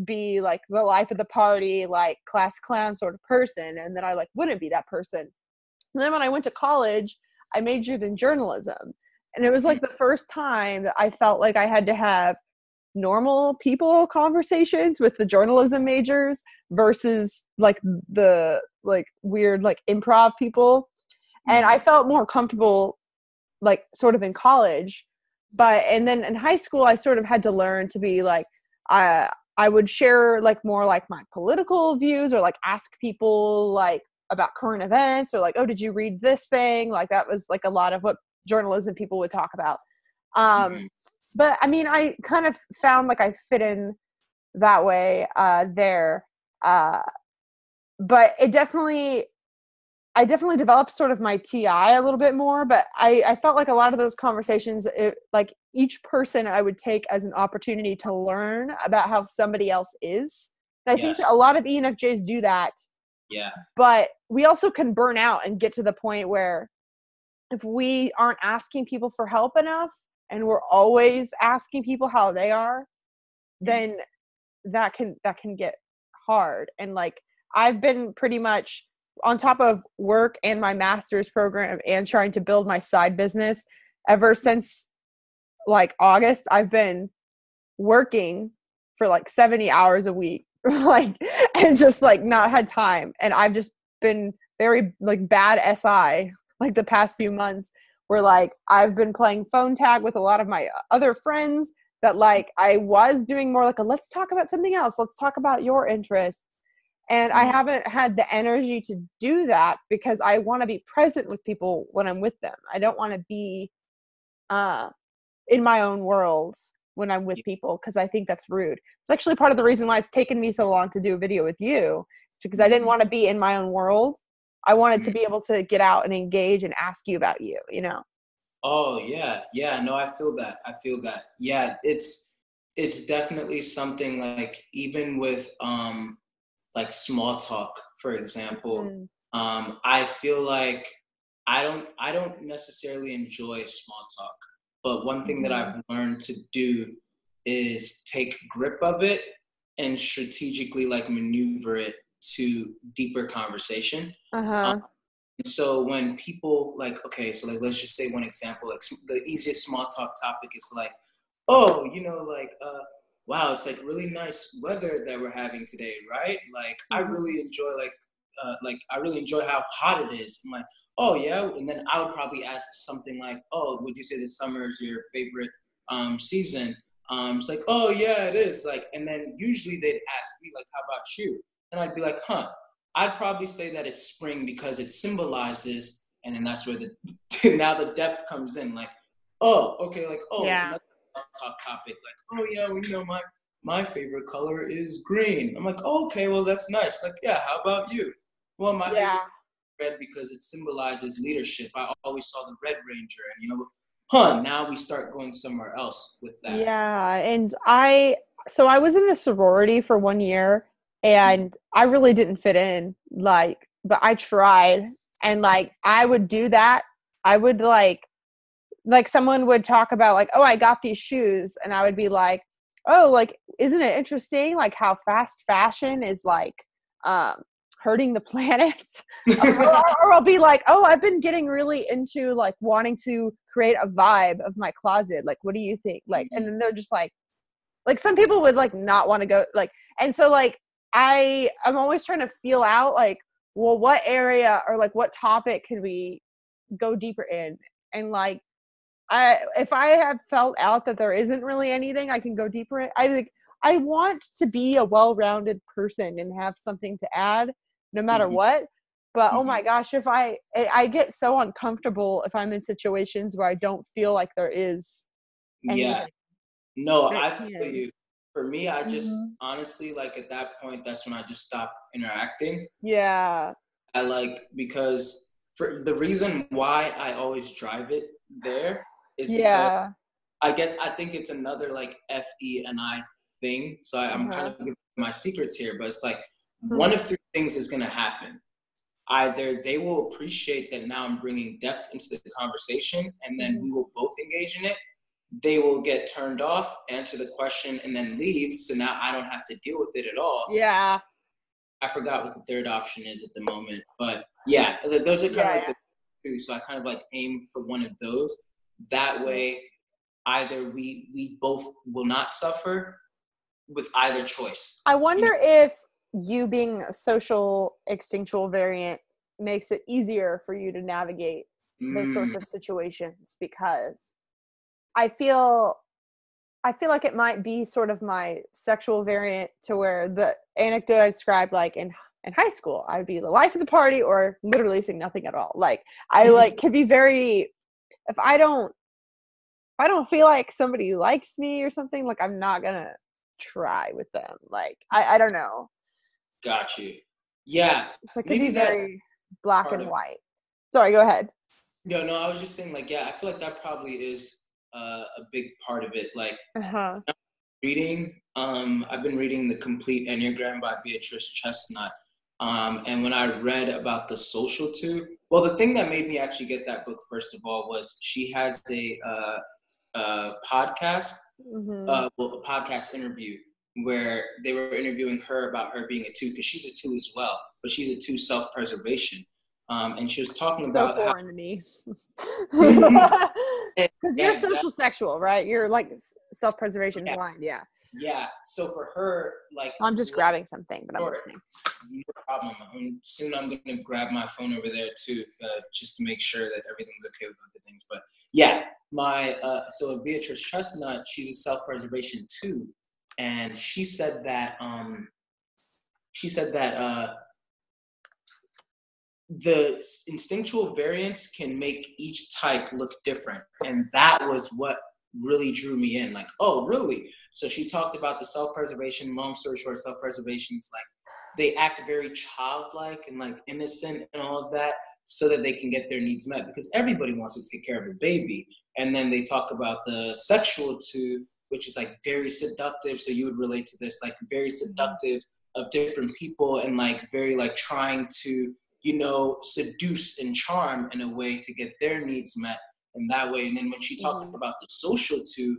be like the life of the party, like class clown sort of person, and then I like wouldn't be that person. And then when I went to college, I majored in journalism. And it was like the first time that I felt like I had to have normal people conversations with the journalism majors versus like the like weird like improv people. And I felt more comfortable like sort of in college. And then in high school, I sort of had to learn to be like, I would share like more like my political views, or like ask people like about current events, or like, oh, did you read this thing? Like that was like a lot of what journalism people would talk about. But I mean, I kind of found like I fit in that way there. But I definitely developed sort of my TI a little bit more, but I felt like a lot of those conversations, like each person I would take as an opportunity to learn about how somebody else is. And I think that a lot of ENFJs do that. Yeah. But we also can burn out and get to the point where if we aren't asking people for help enough, and we're always asking people how they are, then that can get hard. And like I've been pretty much on top of work and my master's program and trying to build my side business ever since like August. I've been working for like 70 hours a week, like, and just like not had time. And I've just been very like bad SI like the past few months, where like I've been playing phone tag with a lot of my other friends that like I was doing more like a let's talk about something else, let's talk about your interests. And I haven't had the energy to do that because I want to be present with people when I'm with them. I don't want to be in my own world when I'm with people, because I think that's rude. It's actually part of the reason why it's taken me so long to do a video with you. It's because I didn't want to be in my own world. I wanted to be able to get out and engage and ask you about you, you know? Oh yeah. Yeah. No, I feel that. Yeah. It's definitely something like, even with, like small talk, for example, I feel like I don't necessarily enjoy small talk, but one thing that I've learned to do is take grip of it and strategically like maneuver it to deeper conversation. So when people like, okay, so like let's just say one example, like the easiest small talk topic is like, oh, like wow, it's like really nice weather that we're having today, right? Like I really enjoy like I really enjoy how hot it is. I'm like, oh yeah, and then I would probably ask something like, oh, would you say this summer is your favorite season? It's like, oh yeah, it is. Like, and then usually they'd ask me like, how about you? And I'd be like, huh. I'd probably say that it's spring because it symbolizes, and then that's where the now the depth comes in. Like, oh, okay, like, oh, another talk topic, like, oh yeah, well, my favorite color is green. I'm like, oh, okay, well that's nice. Like, yeah, how about you? Well, my favorite color is red because it symbolizes leadership. I always saw the Red Ranger, and now we start going somewhere else with that. Yeah, and I was in a sorority for 1 year, and I really didn't fit in, like, but I tried, and like I would do that. I would like someone would talk about like, oh, I got these shoes, and I would be like, oh, like, isn't it interesting like how fast fashion is like hurting the planet? Or I'll be like, oh, I've been getting really into like wanting to create a vibe of my closet. Like, what do you think? Like, and then they're just like some people would like not want to go like, and so like I'm always trying to feel out like, well, what area or like what topic can we go deeper in? And like, if I have felt out that there isn't really anything I can go deeper in, I want to be a well-rounded person and have something to add no matter what. But oh my gosh, if I get so uncomfortable if I'm in situations where I don't feel like there is anything. Yeah. No, that I feel can. you. For me, I just honestly, like, at that point, that's when I just stopped interacting. Yeah. I like, because for the reason why I always drive it there is because Yeah. I think it's another like FENI thing. So I'm kind Uh-huh. of giving my secrets here, but it's like Hmm. one of three things is gonna happen. Either they will appreciate that now I'm bringing depth into the conversation, and then we will both engage in it. They will get turned off, answer the question, and then leave. So now I don't have to deal with it at all. Yeah. I forgot what the third option is at the moment, but yeah, those are kind of like Yeah. the two. So I kind of like aim for one of those. That way, either we both will not suffer with either choice. I wonder if you being a social extinctual variant makes it easier for you to navigate those sorts of situations, because I feel like it might be sort of my sexual variant, to where the anecdote I described, like in high school, I would be the life of the party or literally saying nothing at all. Like I like can be very, if I don't feel like somebody likes me or something, like I'm not gonna try with them. Like I don't know. Got you. Yeah, It could be maybe that very black part and of. white. Sorry, go ahead. No, I was just saying, like, yeah, I feel like that probably is a big part of it. Like, Uh-huh. reading, I've been reading The Complete Enneagram by Beatrice Chestnut. And when I read about the social two, well, the thing that made me actually get that book, first of all, was she has a podcast, Mm-hmm. a podcast interview where they were interviewing her about her being a two, because she's a two as well, but she's a two self-preservation. And she was talking So about how. foreign to me. Yeah, Because you're exactly. social sexual, right? You're like self-preservation Yeah, blind. Yeah. yeah. So for her, like, I'm just grabbing something, but I'm sure, listening. no problem. Soon I'm gonna grab my phone over there too, just to make sure that everything's okay with other things. But yeah, my so Beatrice Chestnut, she's a self-preservation too, and she said that the instinctual variants can make each type look different, and that was what really drew me in. Like, oh, really? So she talked about the self-preservation. Long story short, self-preservation is like they act very childlike and like innocent and all of that, so that they can get their needs met, because everybody wants to take care of a baby. And then they talk about the sexual too, which is like very seductive. So you would relate to this, like very seductive of different people, and like very like trying to, seduce and charm in a way to get their needs met in that way. And then when she talked about the social too,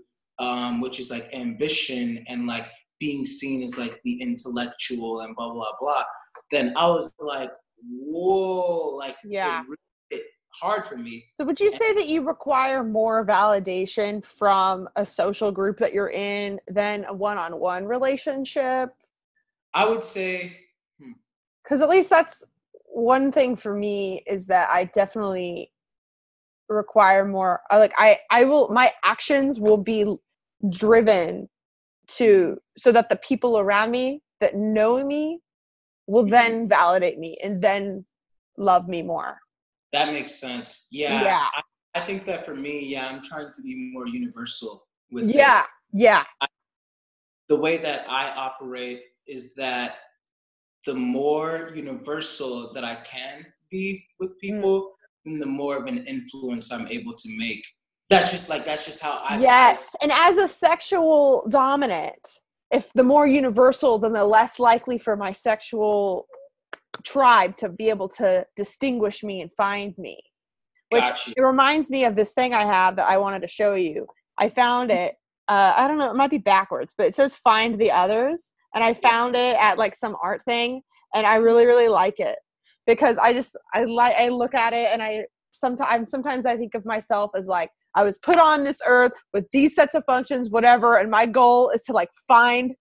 which is like ambition and like being seen as like the intellectual and blah, blah, blah, then I was like, whoa, like it Yeah. really hit hard for me. So would you say that you require more validation from a social group that you're in than a one-on-one relationship? I would say, Because at least that's one thing for me, is that I definitely require more. My actions will be driven to, so that the people around me that know me will then validate me and then love me more. that makes sense. Yeah. Yeah. I think that for me, yeah, I'm trying to be more universal with it. Yeah. Yeah. The way that I operate is that the more universal that I can be with people, then the more of an influence I'm able to make. That's just how Yes. And as a sexual dominant, if the more universal, then the less likely for my sexual tribe to be able to distinguish me and find me. Which got you. it reminds me of this thing I have that I wanted to show you. I found it. I don't know. It might be backwards, but it says "Find the Others," and I found it at like some art thing, and I really, really like it, because I look at it, and I sometimes I think of myself as like, I was put on this earth with these sets of functions, whatever, and my goal is to like find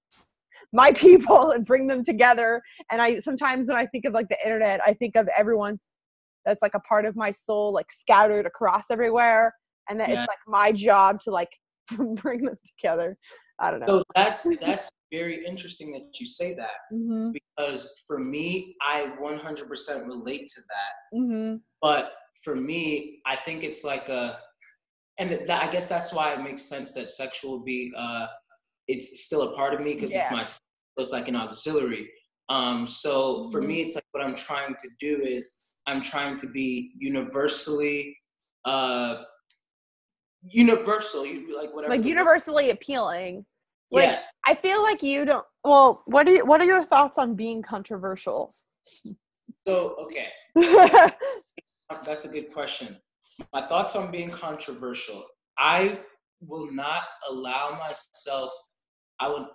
my people and bring them together. And I sometimes, when I think of like the internet, I think of everyone's, that's like a part of my soul, like scattered across everywhere, and that it's like my job to like bring them together. I don't know. So that's very interesting that you say that, Mm-hmm. because for me, I 100% relate to that. Mm-hmm. But for me, I think it's like I guess that's why it makes sense that sexual be it's still a part of me, because Yeah. it's like an auxiliary. So for Mm-hmm. me, it's like what I'm trying to do is I'm trying to be universally uh universal, like whatever Like the word. universally appealing. Like Yes. I feel like you don't. Well, what are your thoughts on being controversial? So okay, that's a good question. My thoughts on being controversial. I will not allow myself. I would.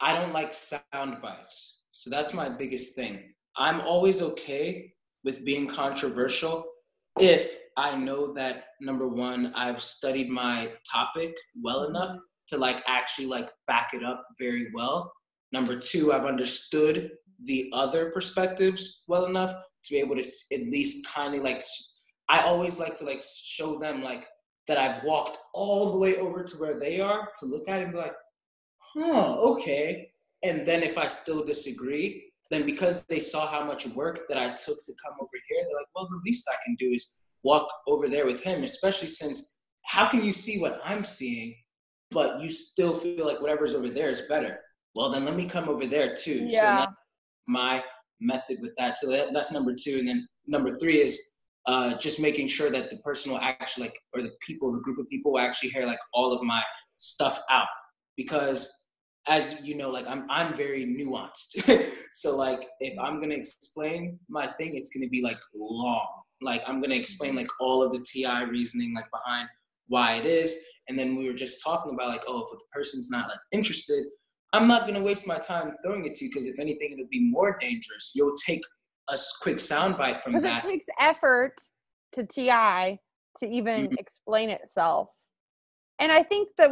I don't like sound bites. So that's my biggest thing. I'm always okay with being controversial if I know that, number one, I've studied my topic well enough to like actually like back it up very well. Number two, I've understood the other perspectives well enough to be able to at least kind of like, I always like to like show them like that I've walked all the way over to where they are to look at it and be like, huh, okay. And then if I still disagree, then because they saw how much work that I took to come over here, they're like, well, the least I can do is walk over there with him, especially since how can you see what I'm seeing, but you still feel like whatever's over there is better? Well, then let me come over there too. So Yeah. that's my method with that. So that's number two. And then number three is just making sure that the person will actually like, or the people, the group of people will actually hear like all of my stuff out. Because as you know, like I'm very nuanced. So like if I'm gonna explain my thing, it's gonna be like long. Like I'm gonna explain like all of the TI reasoning like behind why it is. And then we were just talking about like, oh, if the person's not like interested, I'm not gonna waste my time throwing it to you, because if anything, it'll be more dangerous. You'll take a quick soundbite from Because it that. takes effort to TI to even Mhm. explain itself. And I think that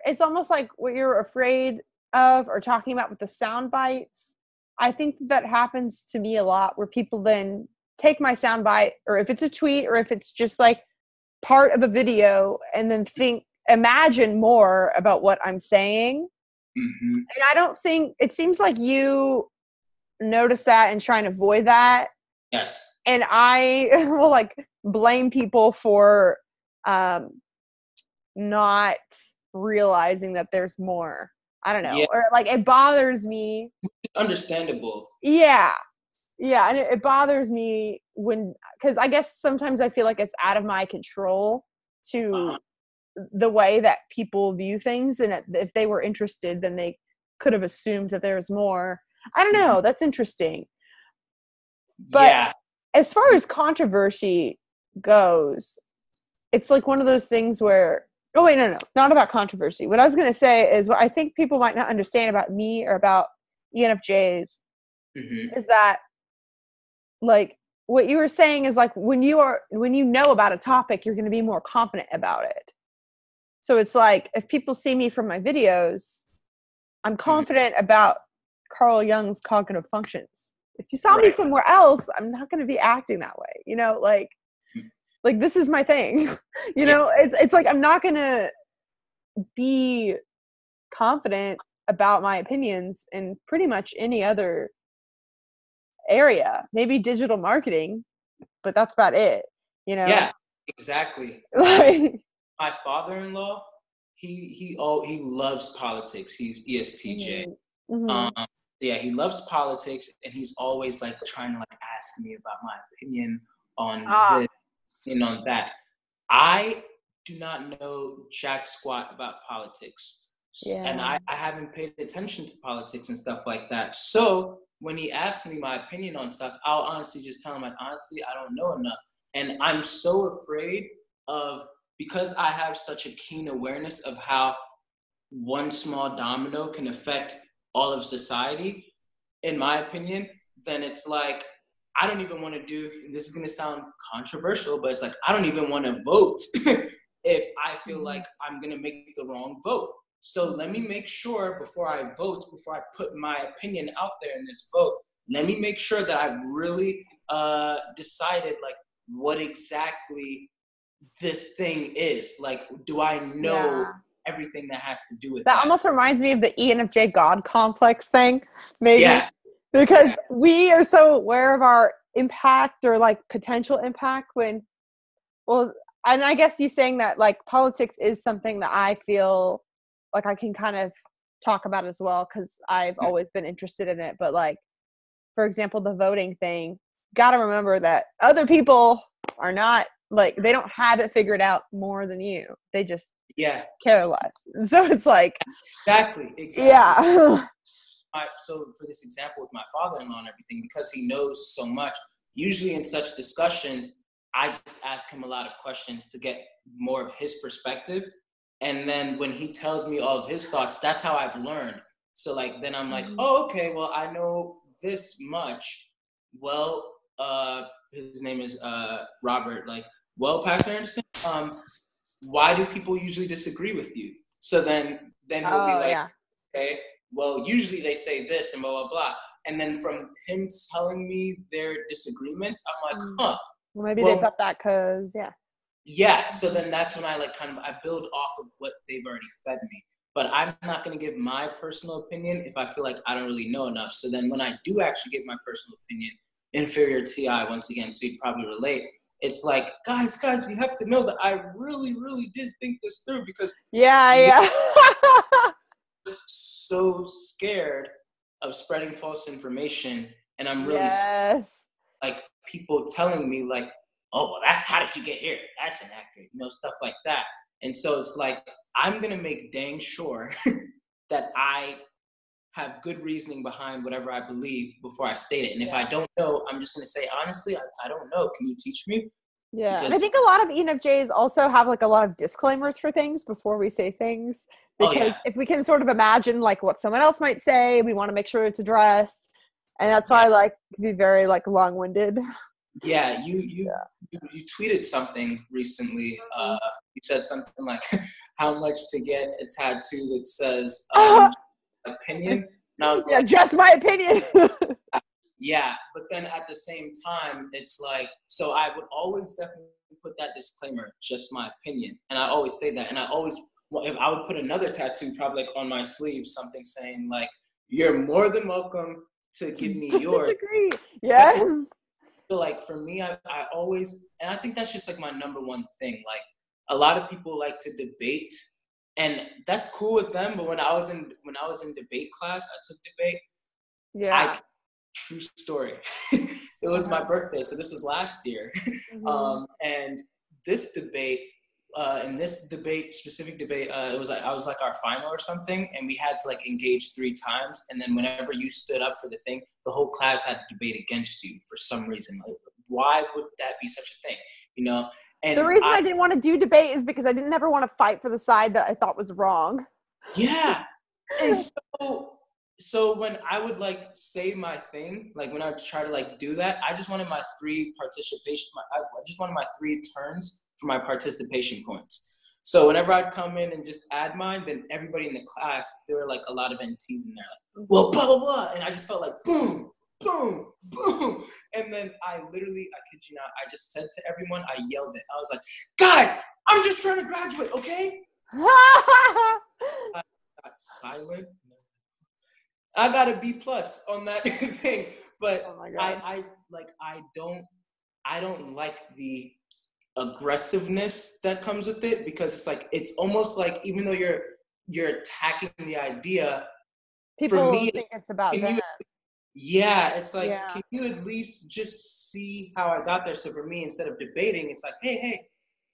it's almost like what you're afraid of or talking about with the sound bites. I think that happens to me a lot, where people then take my sound bite, or if it's a tweet, or if it's just like part of a video, and then imagine more about what I'm saying. Mhm. And I don't think, it seems like you notice that and try and avoid that. Yes. And I will like blame people for not realizing that there's more. I don't know. Yeah. Or like it bothers me. It's understandable. Yeah. Yeah. And it bothers me because I guess sometimes I feel like it's out of my control Uh-huh. to the way that people view things. And if they were interested, then they could have assumed that there's more. I don't Mhm. know. That's interesting. But Yeah. as far as controversy goes, it's like one of those things where, oh wait, no, not about controversy. What I was going to say is what I think people might not understand about me or about ENFJs Mhm. is that, like, what you were saying is like when you know about a topic, you're going to be more confident about it. So it's like if people see me from my videos, I'm Mhm. confident about Carl Jung's cognitive functions. If you saw me Right. somewhere else, I'm not going to be acting that way. Like this is my thing. Yeah. It's like I'm not going to be confident about my opinions in pretty much any other area. Maybe digital marketing, but that's about it, you know? Yeah. Exactly. Like, My father-in-law, he loves politics. He's ESTJ. mhm, mhm. Um, yeah, he loves politics, and he's always like trying to like ask me about my opinion on Ah, this and on that. I do not know jack squat about politics, and yeah. I haven't paid attention to politics and stuff like that. So when he asks me my opinion on stuff, I'll honestly just tell him like, honestly, I don't know enough, and I'm so afraid of, because I have such a keen awareness of how one small domino can affect all of society, in my opinion, then it's like, I don't even want to do, this is going to sound controversial, but it's like, I don't even want to vote if I feel Mhm, like I'm going to make the wrong vote. So let me mhm. make sure before I vote, before I put my opinion out there in this vote, let me make sure that I've really decided like what exactly this thing is. Like, do I know Yeah. everything that has to do with That that. almost reminds me of the ENFJ God complex thing, maybe. Yeah. Because we are so aware of our impact or like potential impact when, well, and I guess you saying that like politics is something that I feel like I can kind of talk about as well, because I've always been interested in it. But like, for example, the voting thing, got to remember that other people are not like, they don't have it figured out more than you. They just care less. So it's like, exactly. Yeah. So for this example with my father-in-law and everything, because he knows so much, usually in such discussions, I just ask him a lot of questions to get more of his perspective. And then when he tells me all of his thoughts, that's how I've learned. So like, then I'm like, oh, okay, well, I know this much. Well, his name is Robert. Like, well, Pastor Anderson, why do people usually disagree with you? So then he'll be like, okay, well, usually they say this and blah, blah, blah. And then from him telling me their disagreements, I'm like, huh. Well, maybe they thought that because, Yeah, so then that's when I like kind of, I build off of what they've already fed me. But I'm not going to give my personal opinion if I feel like I don't really know enough. So then when I do actually give my personal opinion, inferior TI, once again, so you'd probably relate, it's like, guys, you have to know that I really, really did think this through, because so scared of spreading false information, and I'm really like people telling me like, oh, well, how did you get here? That's inaccurate, stuff like that. And so it's like, I'm gonna make dang sure that I have good reasoning behind whatever I believe before I state it. And if I don't know, I'm just gonna say, honestly, I don't know. Can you teach me? Yeah, and I think a lot of ENFJs also have like a lot of disclaimers for things before we say things, because if we can sort of imagine like what someone else might say, we want to make sure it's addressed, and that's why I like to be very like long-winded. Yeah, you tweeted something recently. You said something like, "How much to get a tattoo that says opinion?" And I was like, just my opinion. Yeah, but then at the same time, it's like, so I would always definitely put that disclaimer, just my opinion. And I always say that. And I always, if I would put another tattoo probably like on my sleeve, something saying like, you're more than welcome to give me yours. Disagree. Yes. So like for me, I always, and I think that's just like my number one thing. Like a lot of people like to debate, and that's cool with them. But when I was in debate class, I took debate. Yeah. True story. It was my birthday, so this was last year. And this debate, specific debate, it was like I was like our final or something, and we had to like engage 3 times. And then whenever you stood up for the thing, the whole class had to debate against you for some reason. Like, why would that be such a thing? And the reason I didn't want to do debate is because I didn't ever want to fight for the side that I thought was wrong. Yeah. And so when I would like say my thing, like when I would try to like do that, I just wanted my 3 turns for my participation points. So whenever I'd come in and just add mine, then everybody in the class, there were like a lot of NTs in there, like, well, blah, blah, blah. And I just felt like boom, boom, boom. And then I kid you not, I just said to everyone, I yelled it. I was like, guys, I'm just trying to graduate, okay? I got silent. I got a B+ on that thing, but I don't like the aggressiveness that comes with it, because it's like, it's almost like, even though you're attacking the idea, people for me, think it's about them. It's like, can you at least just see how I got there? So for me, instead of debating, it's like, hey,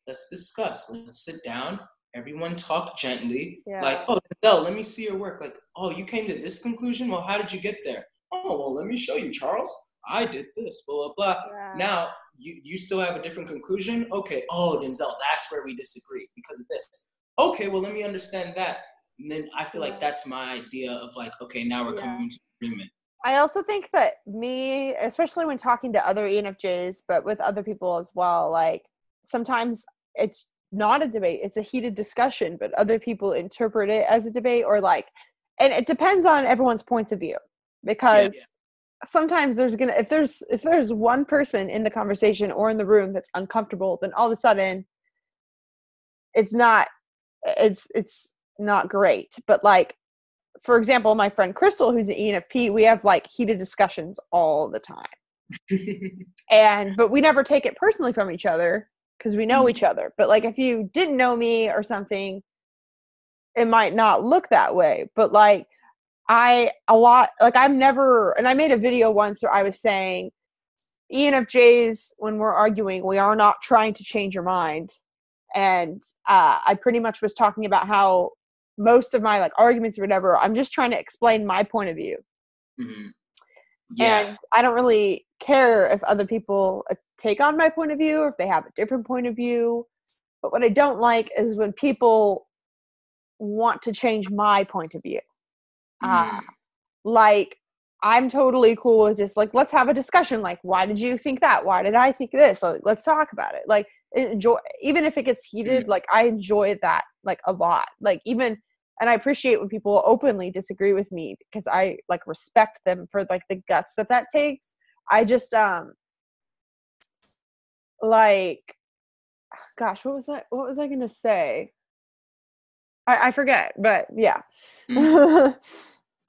let's discuss. Let's sit down. Everyone talk gently. Like, oh, Denzel, let me see your work. Like, oh, you came to this conclusion? Well, how did you get there? Oh, well, let me show you, Charles. I did this, blah, blah, blah. Now, you still have a different conclusion? Okay. Oh, Denzel, that's where we disagree because of this. Okay, well, let me understand that. And then I feel like that's my idea of like, okay, now we're coming to agreement. I also think that me, especially when talking to other ENFJs, but with other people as well, like sometimes it's not a debate, it's a heated discussion, but other people interpret it as a debate, or like, and it depends on everyone's points of view, because sometimes if there's one person in the conversation or in the room that's uncomfortable, then all of a sudden it's not great. But like, for example, my friend Crystal, who's an ENFP, we have like heated discussions all the time. But we never take it personally from each other because we know each other. But like, if you didn't know me or something, it might not look that way. But like, I'm never, and I made a video once where I was saying, ENFJs, when we're arguing, we are not trying to change your mind. And I pretty much was talking about how most of my like arguments or whatever, I'm just trying to explain my point of view. Mm-hmm. Yeah. And I don't really care if other people take on my point of view or if they have a different point of view. But what I don't like is when people want to change my point of view. Like, I'm totally cool with just like, let's have a discussion. Like, why did you think that? Why did I think this? Like, let's talk about it. Like, enjoy, even if it gets heated, like I enjoy that like a lot. Like even, and I appreciate when people openly disagree with me because I like respect them for like the guts that takes. I just like, gosh, what was I gonna say? I forget, but yeah.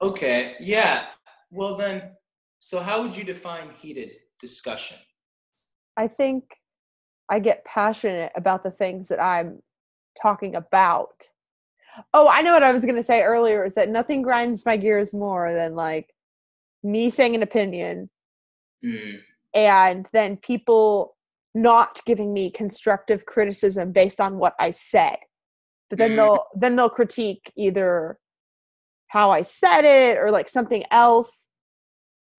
Okay, yeah. Well then, so how would you define heated discussion? I think I get passionate about the things that I'm talking about. Oh, I know what I was going to say earlier is that nothing grinds my gears more than like me saying an opinion and then people not giving me constructive criticism based on what I said. But then they'll critique either how I said it or like something else.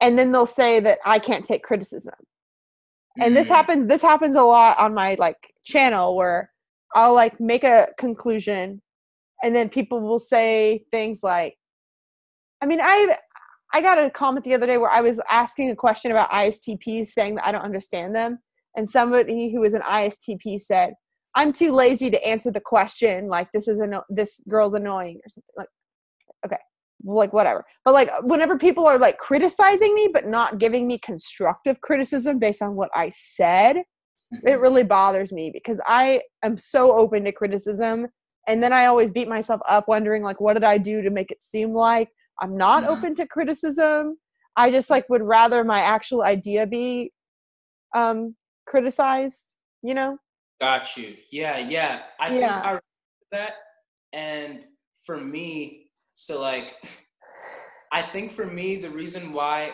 And then they'll say that I can't take criticism. And this happens a lot on my like channel where I'll like make a conclusion and then people will say things like, I mean, I got a comment the other day where I was asking a question about ISTPs saying that I don't understand them. And somebody who was an ISTP said, I'm too lazy to answer the question. Like this girl's annoying or something. Like, okay, like whatever. But like whenever people are like criticizing me but not giving me constructive criticism based on what I said, it really bothers me because I am so open to criticism. And then I always beat myself up wondering like, what did I do to make it seem like I'm not open to criticism? I just like would rather my actual idea be criticized, you know? Got you. Yeah. I think I remember that. And for me, so like, I think for me, the reason why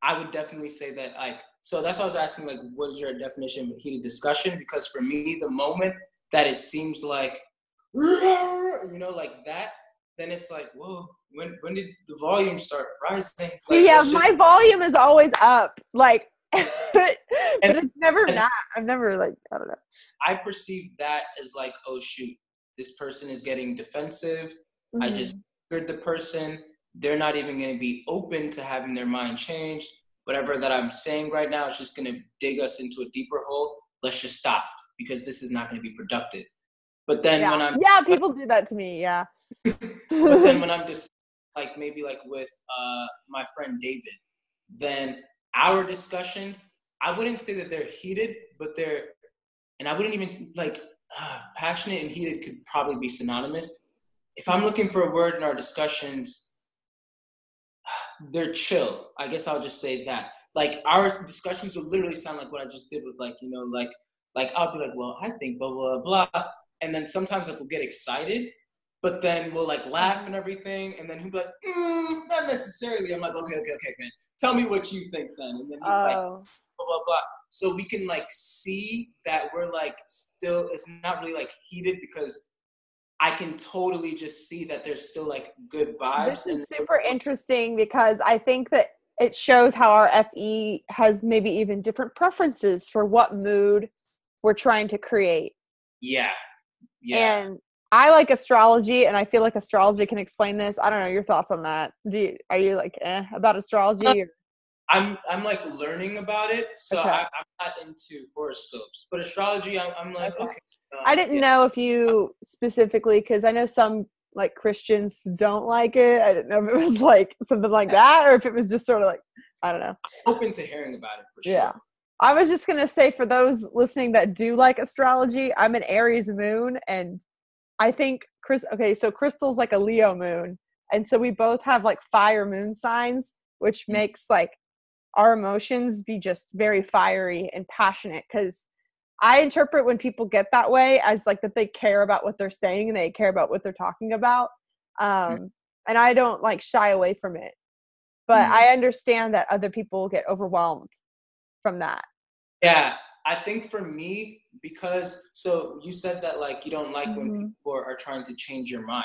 I would definitely say that, like, so that's why I was asking, like, what is your definition of heated discussion? Because for me, the moment that it seems like, you know, like that, then it's like, whoa, when did the volume start rising? Like, yeah, my volume is always up. Like, but it's never not. I've never like, I don't know. I perceive that as like, oh shoot, this person is getting defensive. I just triggered the person. They're not even going to be open to having their mind changed. Whatever that I'm saying right now is just going to dig us into a deeper hole. Let's just stop because this is not going to be productive. But then when I'm people do that to me. Yeah. But then when I'm just like maybe like with my friend David, then our discussions, I wouldn't say that they're heated, but they're, and I wouldn't even like passionate and heated could probably be synonymous. If I'm looking for a word in our discussions, they're chill. I guess I'll just say that. Like our discussions will literally sound like what I just did with like, you know, like I'll be like, well, I think blah, blah, blah. And then sometimes like we'll get excited, but then we'll like laugh and everything. And then he'll be like, not necessarily. I'm like, okay, man. Tell me what you think then. And then he's like, blah, blah, blah. So we can like see that we're like still, it's not really like heated because I can totally just see that there's still like good vibes. This is super interesting because I think that it shows how our FE has maybe even different preferences for what mood we're trying to create. Yeah. And I like astrology, and I feel like astrology can explain this. I don't know your thoughts on that. Are you like about astrology? Or? I'm like learning about it, so I'm not into horoscopes, but astrology, I'm like okay. I didn't know if you specifically, because I know some like Christians don't like it. I didn't know if it was like something like that, or if it was just sort of like, I don't know. I'm open to hearing about it for sure. Yeah. I was just going to say for those listening that do like astrology, I'm an Aries moon, and I think so Crystal's like a Leo moon. And so we both have like fire moon signs, which makes like our emotions be just very fiery and passionate. Cause I interpret when people get that way as like that they care about what they're saying and they care about what they're talking about. And I don't like shy away from it. But I understand that other people get overwhelmed from that. Yeah, I think for me, because so you said that like you don't like when people are trying to change your mind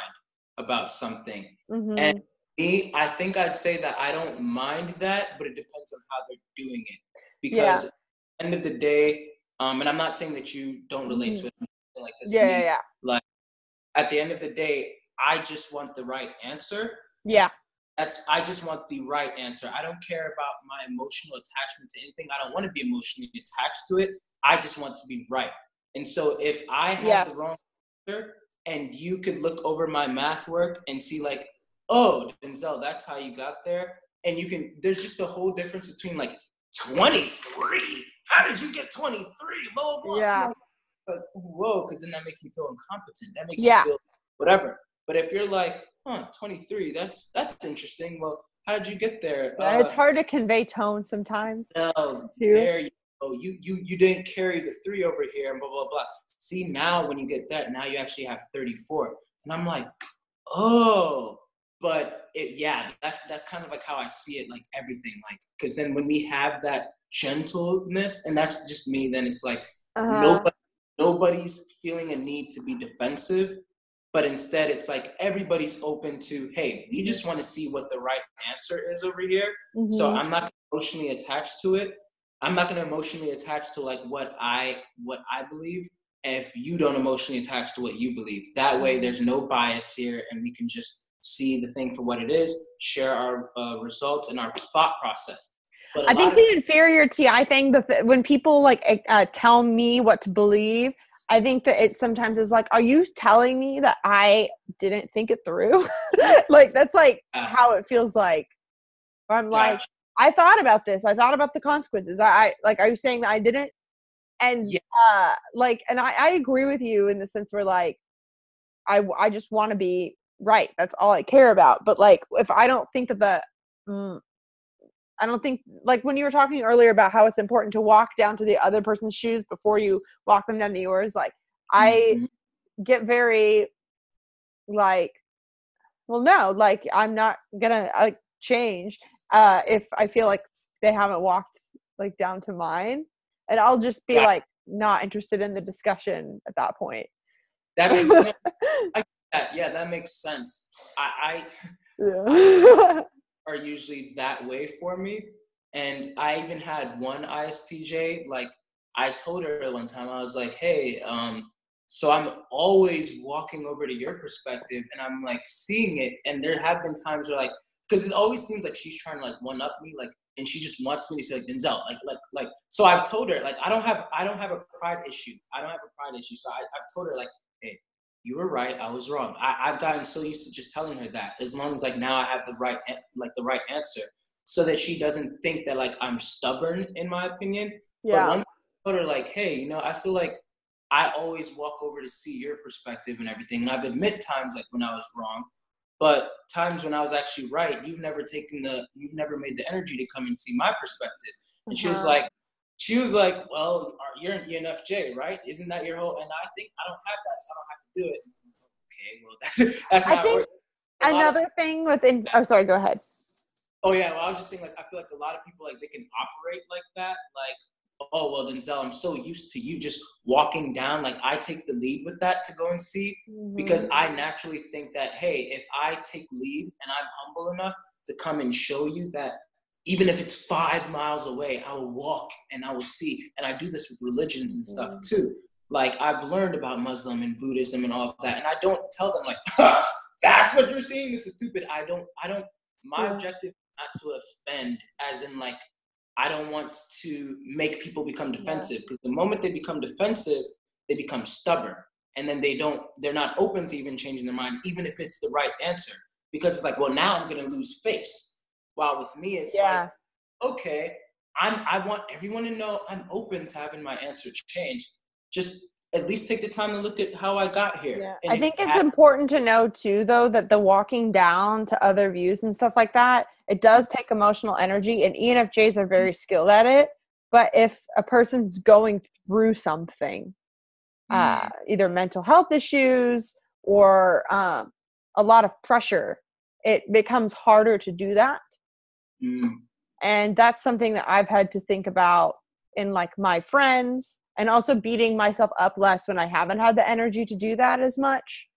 about something. And me, I think I'd say that I don't mind that, but it depends on how they're doing it. Yeah. Because at the end of the day, and I'm not saying that you don't relate to it, like this Yeah, me, yeah. like at the end of the day, I just want the right answer. Yeah. I just want the right answer. I don't care about my emotional attachment to anything. I don't want to be emotionally attached to it. I just want to be right. And so if I have the wrong answer and you could look over my math work and see like, oh, Denzel, that's how you got there. And you can, there's just a whole difference between like 23. How did you get 23? Blah, blah, blah. Yeah. Like, whoa, because then that makes me feel incompetent. That makes me feel whatever. But if you're like, 23, that's interesting. Well, how did you get there? It's hard to convey tone sometimes. No, there you go. You didn't carry the 3 over here and blah, blah, blah. See, now when you get that, now you actually have 34. And I'm like, oh, but that's kind of like how I see it, like everything. Like, because then when we have that gentleness, and that's just me, then it's like nobody's feeling a need to be defensive. But instead, it's like everybody's open to, hey, we just want to see what the right answer is over here. So I'm not emotionally attached to it. I'm not going to emotionally attach to like what I believe if you don't emotionally attach to what you believe. That way, there's no bias here, and we can just see the thing for what it is, share our results and our thought process. But I think the inferiority, I think that when people like tell me what to believe, I think that it sometimes is like, are you telling me that I didn't think it through? Like, that's like how it feels like. Or I'm like, I thought about this. I thought about the consequences. I like, are you saying that I didn't? And like, and I agree with you in the sense where like, I just want to be right. That's all I care about. But like, if I don't think that I don't think, like when you were talking earlier about how it's important to walk down to the other person's shoes before you walk them down to yours, like I get very like, well, no, like I'm not gonna like change if I feel like they haven't walked like down to mine, and I'll just be like not interested in the discussion at that point. That makes sense. That makes sense. I are usually that way for me. And I even had one ISTJ, like I told her one time, I was like, hey, so I'm always walking over to your perspective and I'm like seeing it. And there have been times where like, because it always seems like she's trying to like one up me, like, and she just wants me to say like Denzel, like. So I've told her like I don't have a pride issue. So I've told her like, hey, you were right. I was wrong. I've gotten so used to just telling her that, as long as like now I have the right answer, so that she doesn't think that like I'm stubborn in my opinion. But once I told her like, hey, I feel like I always walk over to see your perspective and everything. And I've admit times like when I was wrong, but times when I was actually right, you've never made the energy to come and see my perspective. And she was like, well, you're an ENFJ, right? Isn't that your whole? And I think I don't have that, so I don't have to do it. Okay, well, that's how it works. Another thing within. Oh, sorry. Go ahead. Oh yeah, well, I was just saying, like, I feel like a lot of people like they can operate like that, like, oh well, Denzel, I'm so used to you just walking down. Like, I take the lead with that to go and see, because I naturally think that, hey, if I take lead and I'm humble enough to come and show you that, even if it's 5 miles away, I will walk and I will see. And I do this with religions and stuff too. Like, I've learned about Muslim and Buddhism and all of that, and I don't tell them like, that's what you're seeing. This is stupid. I don't. My objective is not to offend, as in like, I don't want to make people become defensive, because the moment they become defensive, they become stubborn, and then they're not open to even changing their mind, even if it's the right answer, because it's like, well, now I'm gonna lose face. While with me, it's like, okay, I want everyone to know I'm open to having my answer changed. Just at least take the time to look at how I got here. Yeah. And I if think you it's have, important to know too, though, that the walking down to other views and stuff like that, it does take emotional energy, and ENFJs are very skilled at it. But if a person's going through something, either mental health issues or a lot of pressure, it becomes harder to do that. And that's something that I've had to think about in like my friends, and also beating myself up less when I haven't had the energy to do that as much,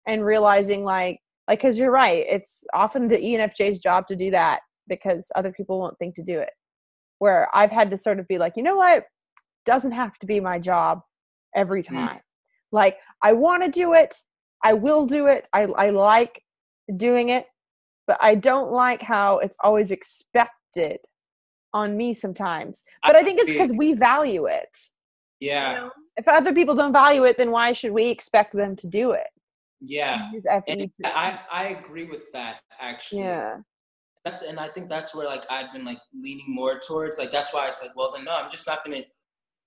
and realizing like, because you're right, it's often the ENFJ's job to do that because other people won't think to do it. Where I've had to sort of be like, you know what? Doesn't have to be my job every time. Like, I want to do it. I will do it. I like doing it, but I don't like how it's always expected on me sometimes. But I think it's because we value it. Yeah. You know? If other people don't value it, then why should we expect them to do it? Yeah. And I agree with that, actually. Yeah. And I think that's where like I've been like leaning more towards, like, that's why it's like, well, then no, I'm just not going to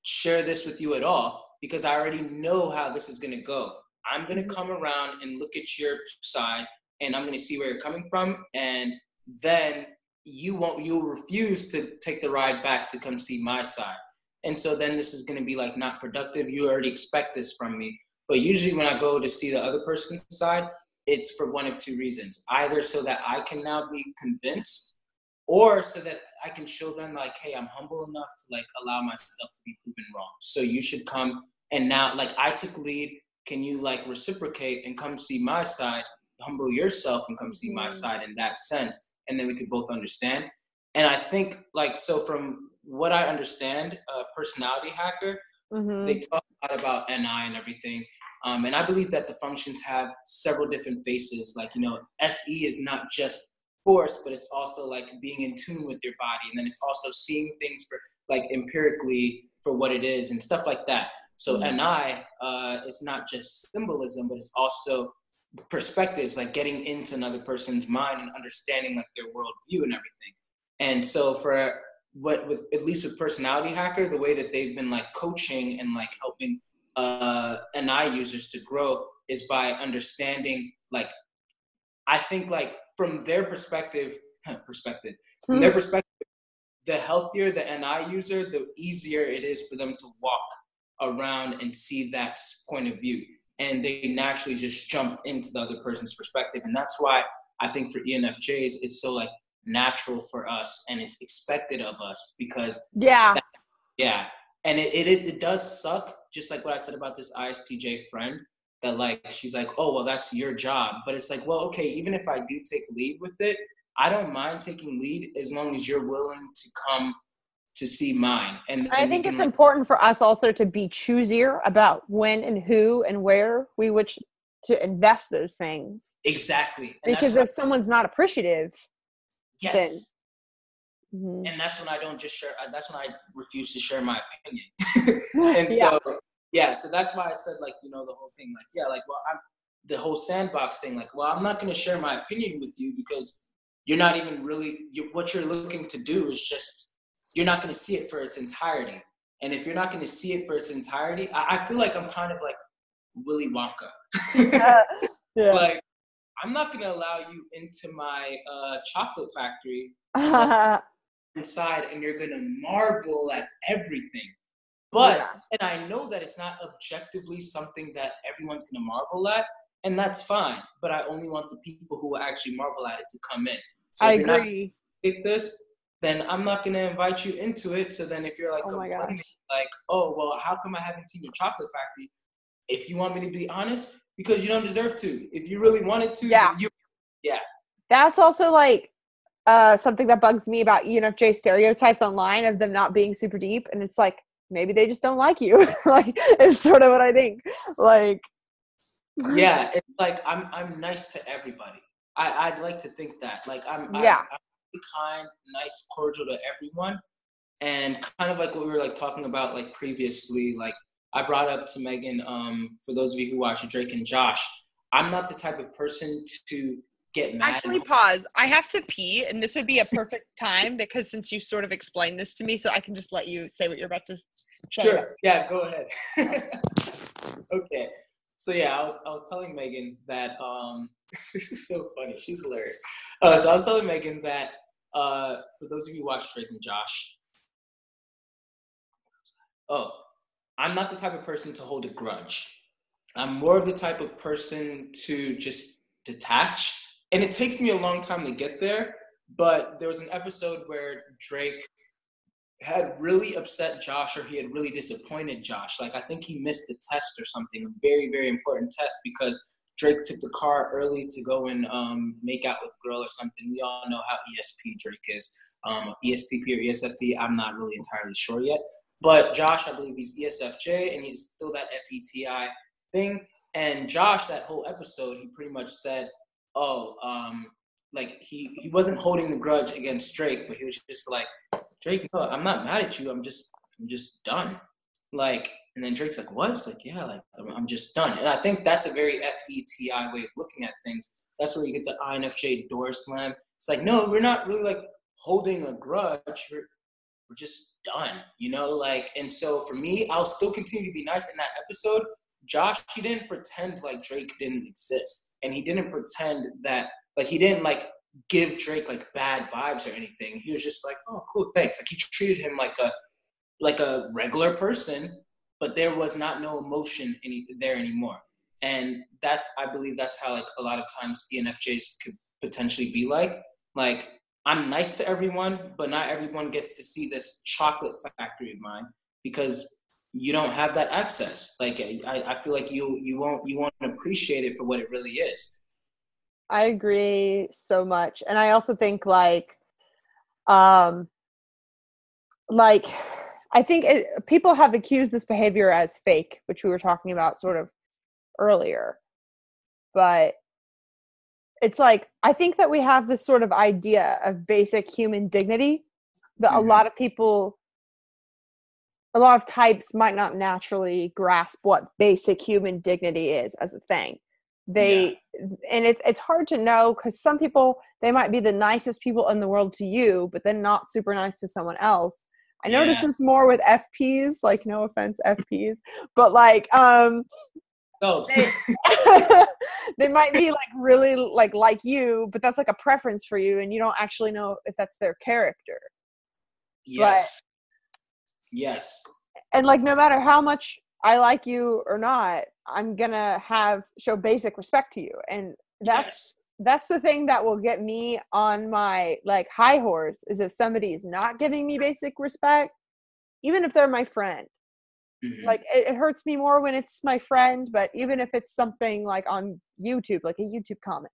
share this with you at all, because I already know how this is going to go. I'm going to come around and look at your side, and I'm going to see where you're coming from. And then you'll refuse to take the ride back to come see my side. And so then this is going to be like not productive. You already expect this from me. But usually when I go to see the other person's side, it's for one of two reasons. Either so that I can now be convinced, or so that I can show them like, hey, I'm humble enough to like allow myself to be proven wrong. So you should come, and now like I took lead. Can you like reciprocate and come see my side, humble yourself and come see my side in that sense? And then we could both understand. And I think like, so from what I understand, personality hacker, they talk a lot about NI and everything. And I believe that the functions have several different faces. Like, you know, SE is not just force, but it's also like being in tune with your body. And then it's also seeing things for like empirically for what it is and stuff like that. So NI, it's not just symbolism, but it's also perspectives, like getting into another person's mind and understanding like their worldview and everything. And so for what, with at least with personality hacker, the way that they've been like coaching and like helping NI users to grow is by understanding, like, I think like from their perspective, from their perspective, the healthier the NI user, the easier it is for them to walk around and see that point of view. And they naturally just jump into the other person's perspective. And that's why I think for ENFJs, it's so like natural for us and it's expected of us, because and it does suck, just like what I said about this ISTJ friend, that like she's like, oh well, that's your job. But it's like, well, okay, even if I do take lead with it, I don't mind taking lead as long as you're willing to come to see mine. And I think it's important for us also to be choosier about when and who and where we wish to invest those things. Exactly. And because if someone's not appreciative, yes. Then, and that's when I don't just share. That's when I refuse to share my opinion. And so that's why I said, like, you know, the whole thing, like, yeah, like, well, the whole sandbox thing, like, well, I'm not going to share my opinion with you because you're not even really, what you're looking to do is just, you're not going to see it for its entirety. And if you're not going to see it for its entirety, I feel like I'm kind of like Willy Wonka. Like, I'm not going to allow you into my chocolate factory unless inside and you're going to marvel at everything. But, and I know that it's not objectively something that everyone's going to marvel at, and that's fine. But I only want the people who will actually marvel at it to come in. So if you're not going to take this, then I'm not going to invite you into it. So then if you're like complaining, like, oh, well, how come I haven't seen your chocolate factory? If you want me to be honest, because you don't deserve to. If you really wanted to, then you, That's also like something that bugs me about ENFJ stereotypes online of them not being super deep. And it's like, maybe they just don't like you. Like, it's sort of what I think. Like, yeah, it's like I'm nice to everybody. I'd like to think that. Like I'm kind, nice, cordial to everyone. And kind of like what we were like talking about like previously, like I brought up to Megan, for those of you who watch Drake and Josh, I'm not the type of person to get mad. Actually, pause. I have to pee, and this would be a perfect time because since you sort of explained this to me, so I can just let you say what you're about to say. Sure. Yeah, go ahead. Okay. So yeah, I was telling Megan that this is so funny. She's hilarious. So I was telling Megan that for those of you who watch Drake and Josh, oh, I'm not the type of person to hold a grudge. I'm more of the type of person to just detach. And it takes me a long time to get there. But there was an episode where Drake had really upset Josh, or he had really disappointed Josh. Like, I think he missed the test or something, a very, very important test, because Drake took the car early to go and make out with a girl or something. We all know how ESP Drake is. ESTP or ESFP, I'm not really entirely sure yet. But Josh, I believe he's ESFJ, and he's still that FETI thing. And Josh, that whole episode, he pretty much said, oh, like he wasn't holding the grudge against Drake, but he was just like, Drake, no, I'm not mad at you. I'm just done. Like, and then Drake's like, what? It's like, yeah, like I'm just done. And I think that's a very FETI way of looking at things. That's where you get the INFJ door slam. It's like, no, we're not really like holding a grudge. We're just done, you know? Like, and so for me, I'll still continue to be nice in that episode. Josh, he didn't pretend like Drake didn't exist. And he didn't pretend that, like, he didn't like give Drake like bad vibes or anything. He was just like, oh, cool, thanks. Like, he treated him like a regular person, but there was not no emotion there anymore. And I believe that's how like a lot of times ENFJs could potentially be like, I'm nice to everyone, but not everyone gets to see this chocolate factory of mine because you don't have that access. Like, I feel like you won't appreciate it for what it really is. I agree so much. And I also think um I think people have accused this behavior as fake, which we were talking about sort of earlier. But it's like, I think that we have this sort of idea of basic human dignity, but Mm-hmm. a lot of types might not naturally grasp what basic human dignity is as a thing. And it's hard to know, because some people, they might be the nicest people in the world to you, but then not super nice to someone else. I notice this more with FPs, like, no offense, FPs, but like, they, they might be like really like you, but that's like a preference for you, and you don't actually know if that's their character. Yes. Yes. And like, no matter how much I like you or not, I'm gonna show basic respect to you, and that's the thing that will get me on my like high horse, is if somebody is not giving me basic respect, even if they're my friend. Mm-hmm. Like, it hurts me more when it's my friend, but even if it's something like on YouTube, like a YouTube comment,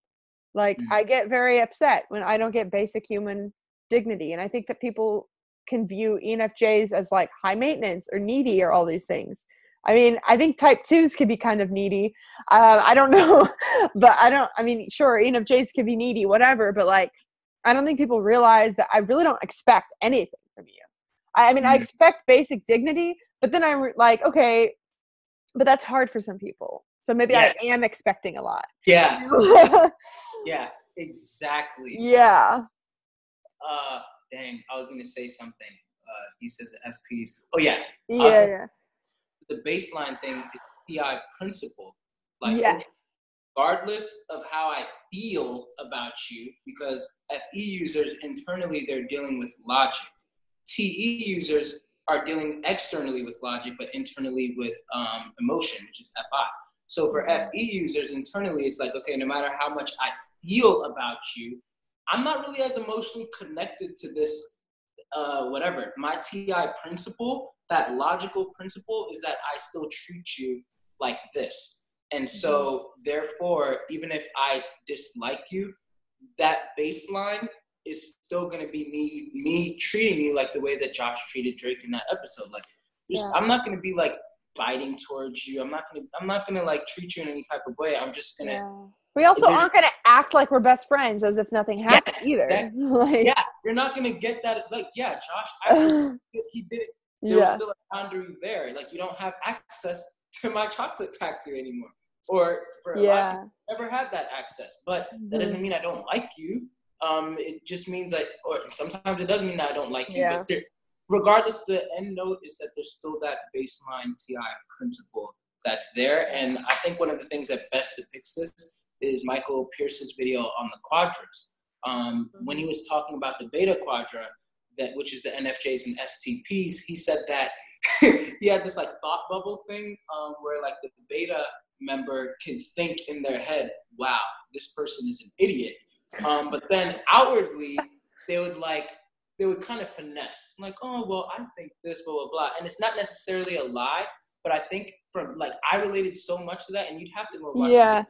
like, I get very upset when I don't get basic human dignity. And I think that people can view ENFJs as like high maintenance or needy or all these things. I mean, I think type 2s can be kind of needy. I don't know, but I mean, sure, ENFJs can be needy, whatever, but like, I don't think people realize that I really don't expect anything from you. I mean, I expect basic dignity, but then I'm like, okay, but that's hard for some people. So maybe I am expecting a lot. Yeah. Yeah, exactly. Yeah. Dang, I was going to say something. You said the FPs. Oh, yeah. Yeah. The baseline thing is TI principle. Like, yes. okay, regardless of how I feel about you, because FE users internally, they're dealing with logic. TE users are dealing externally with logic, but internally with emotion, which is FI. So for FE users internally, it's like, okay, no matter how much I feel about you, I'm not really as emotionally connected to this, whatever. My TI principle, that logical principle, is that I still treat you like this. And so, therefore, even if I dislike you, that baseline is still going to be me treating you like the way that Josh treated Drake in that episode. Like, I'm not going to be like biting towards you. I'm not gonna like treat you in any type of way. I'm just gonna. Yeah. We also aren't going to act like we're best friends as if nothing happened either. Exactly. Like, yeah, you're not going to get that. Like, yeah, Josh, I he did it. There was still a boundary there. Like, you don't have access to my chocolate factory anymore. Or for a lot of people, never had that access. But that doesn't mean I don't like you. It just means or sometimes it does mean that I don't like you. Yeah. But regardless, the end note is that there's still that baseline TI principle that's there. And I think one of the things that best depicts this is Michael Pierce's video on the quadras. When he was talking about the beta quadra, which is the NFJs and STPs, he said that he had this like thought bubble thing where like the beta member can think in their head, wow, this person is an idiot. But then outwardly, they would kind of finesse, like, oh, well, I think this, blah, blah, blah. And it's not necessarily a lie, but I think from like, I related so much to that, and you'd have to go watch it to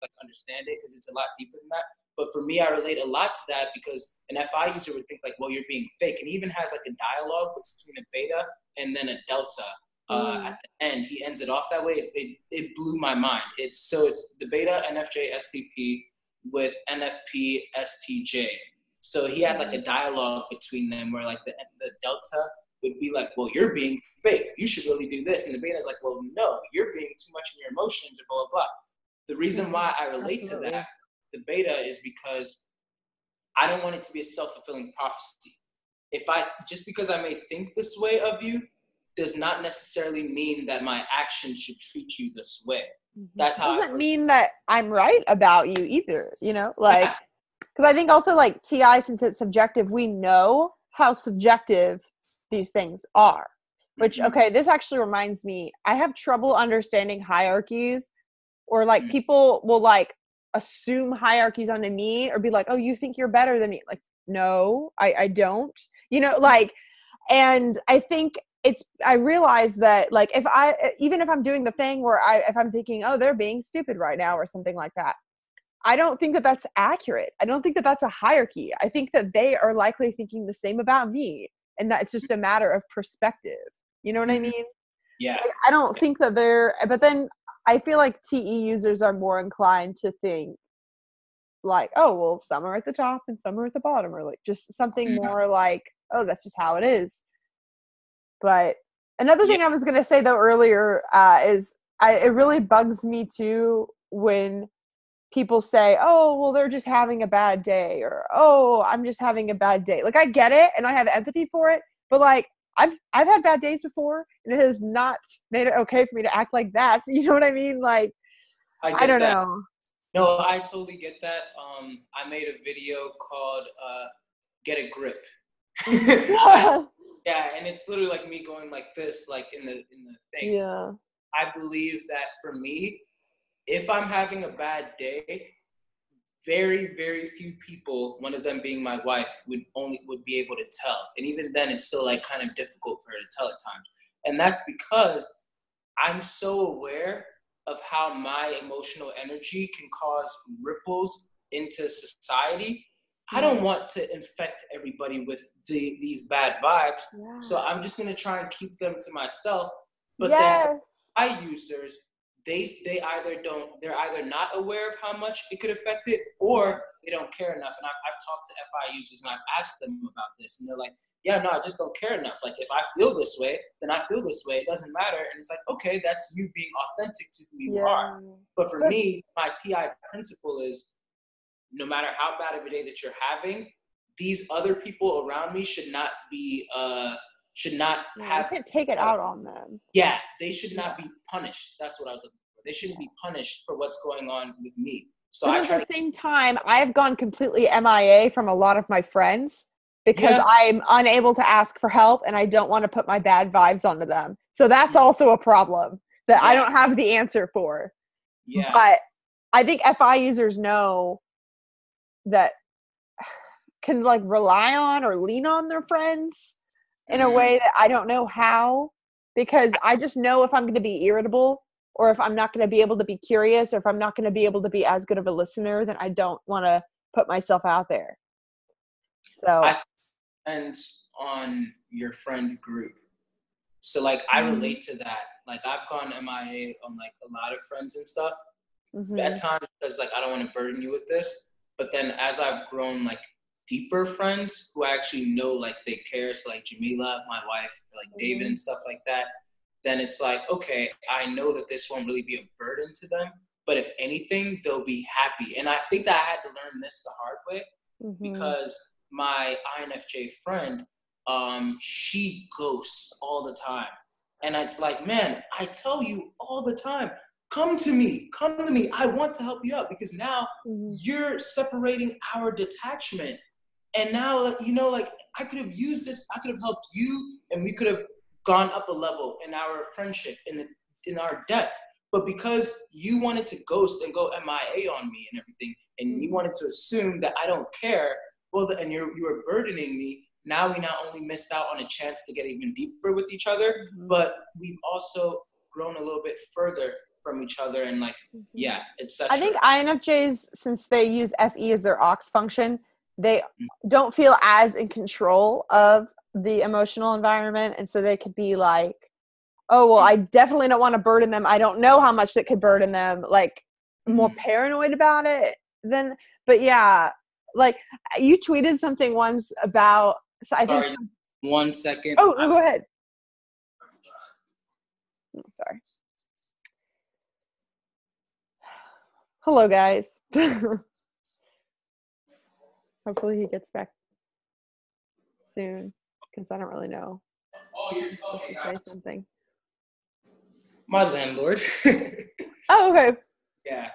like understand it because it's a lot deeper than that. But for me, I relate a lot to that because an FI user would think like, well, you're being fake. And he even has like a dialogue between a beta and then a delta. At the end, he ends it off that way. It blew my mind. It's the beta NFJ STP with NFP STJ. So he had like a dialogue between them where like the delta would be like, well, you're being fake. You should really do this. And the beta is like, well, no, you're being too much in your emotions or blah, blah, blah. The reason why I relate to that, the beta, is because I don't want it to be a self-fulfilling prophecy. Just because I may think this way of you does not necessarily mean that my actions should treat you this way. That's how. It doesn't mean that I'm right about you either, you know, like, because I think also like TI, since it's subjective, we know how subjective these things are, which, okay, this actually reminds me, I have trouble understanding hierarchies, or like people will like assume hierarchies onto me or be like, oh, you think you're better than me. Like, no, I don't, you know, like, and I think I realize that like even if I'm doing the thing where if I'm thinking, oh, they're being stupid right now or something like that, I don't think that that's accurate. I don't think that that's a hierarchy. I think that they are likely thinking the same about me, and that it's just a matter of perspective. You know what I mean? Yeah. Like, I don't think that but then I feel like TE users are more inclined to think like, oh, well, some are at the top and some are at the bottom, or like just something more like, oh, that's just how it is. But another thing I was going to say though earlier is it really bugs me too when people say, oh, well, they're just having a bad day, or, oh, I'm just having a bad day. Like, I get it and I have empathy for it, but like, I've had bad days before, and it has not made it okay for me to act like that. You know what I mean? Like, I don't know. No, I totally get that. I made a video called "Get a Grip." Yeah, and it's literally like me going like this, like in the thing. Yeah. I believe that for me, if I'm having a bad day, very, very few people, one of them being my wife, would be able to tell. And even then, it's still like kind of difficult for her to tell at times. And that's because I'm so aware of how my emotional energy can cause ripples into society. I don't want to infect everybody with these bad vibes. Yeah. So I'm just going to try and keep them to myself. But then for my users, they're either not aware of how much it could affect it, or they don't care enough. And I've talked to FI users and I've asked them about this, and they're like, yeah, no, I just don't care enough. Like, if I feel this way, then I feel this way. It doesn't matter. And it's like, okay, that's you being authentic to who you are. But for me, my TI principle is, no matter how bad of a day that you're having, these other people around me should not have. You can't take it out on them. Yeah, they should not be punished. That's what I was looking for. They shouldn't be punished for what's going on with me. So at the same time, I have gone completely MIA from a lot of my friends because I'm unable to ask for help, and I don't want to put my bad vibes onto them. So that's also a problem that I don't have the answer for. Yeah. But I think FI users know that can like rely on or lean on their friends in a way that I don't know how, because I just know if I'm going to be irritable, or if I'm not going to be able to be curious, or if I'm not going to be able to be as good of a listener, then I don't want to put myself out there. So and on your friend group. So like I relate to that. Like I've gone MIA on like a lot of friends and stuff at times, because like I don't want to burden you with this. But then as I've grown like deeper friends who I actually know like they care, so like Jamila, my wife, like David and stuff like that, then it's like, okay, I know that this won't really be a burden to them, but if anything, they'll be happy. And I think that I had to learn this the hard way, because my INFJ friend, she ghosts all the time. And it's like, man, I tell you all the time, come to me. I want to help you out, because now you're separating our detachment. And now, like, I could have used this. I could have helped you, and we could have gone up a level in our friendship, in our depth. But because you wanted to ghost and go MIA on me and everything, and you wanted to assume that I don't care, and you were burdening me. Now we not only missed out on a chance to get even deeper with each other, but we've also grown a little bit further from each other, and like, yeah, etc. I think INFJs, since they use FE as their aux function, they don't feel as in control of the emotional environment, and so they could be like, oh, well, I definitely don't want to burden them. I don't know how much that could burden them. Like, more paranoid about it than, but yeah, like, you tweeted something once about, so I think. Sorry, 1 second. Oh, go ahead. Sorry. Hello, guys. Hopefully he gets back soon, because I don't really know. Oh, you're supposed to say something. My landlord. Oh, okay. Yeah.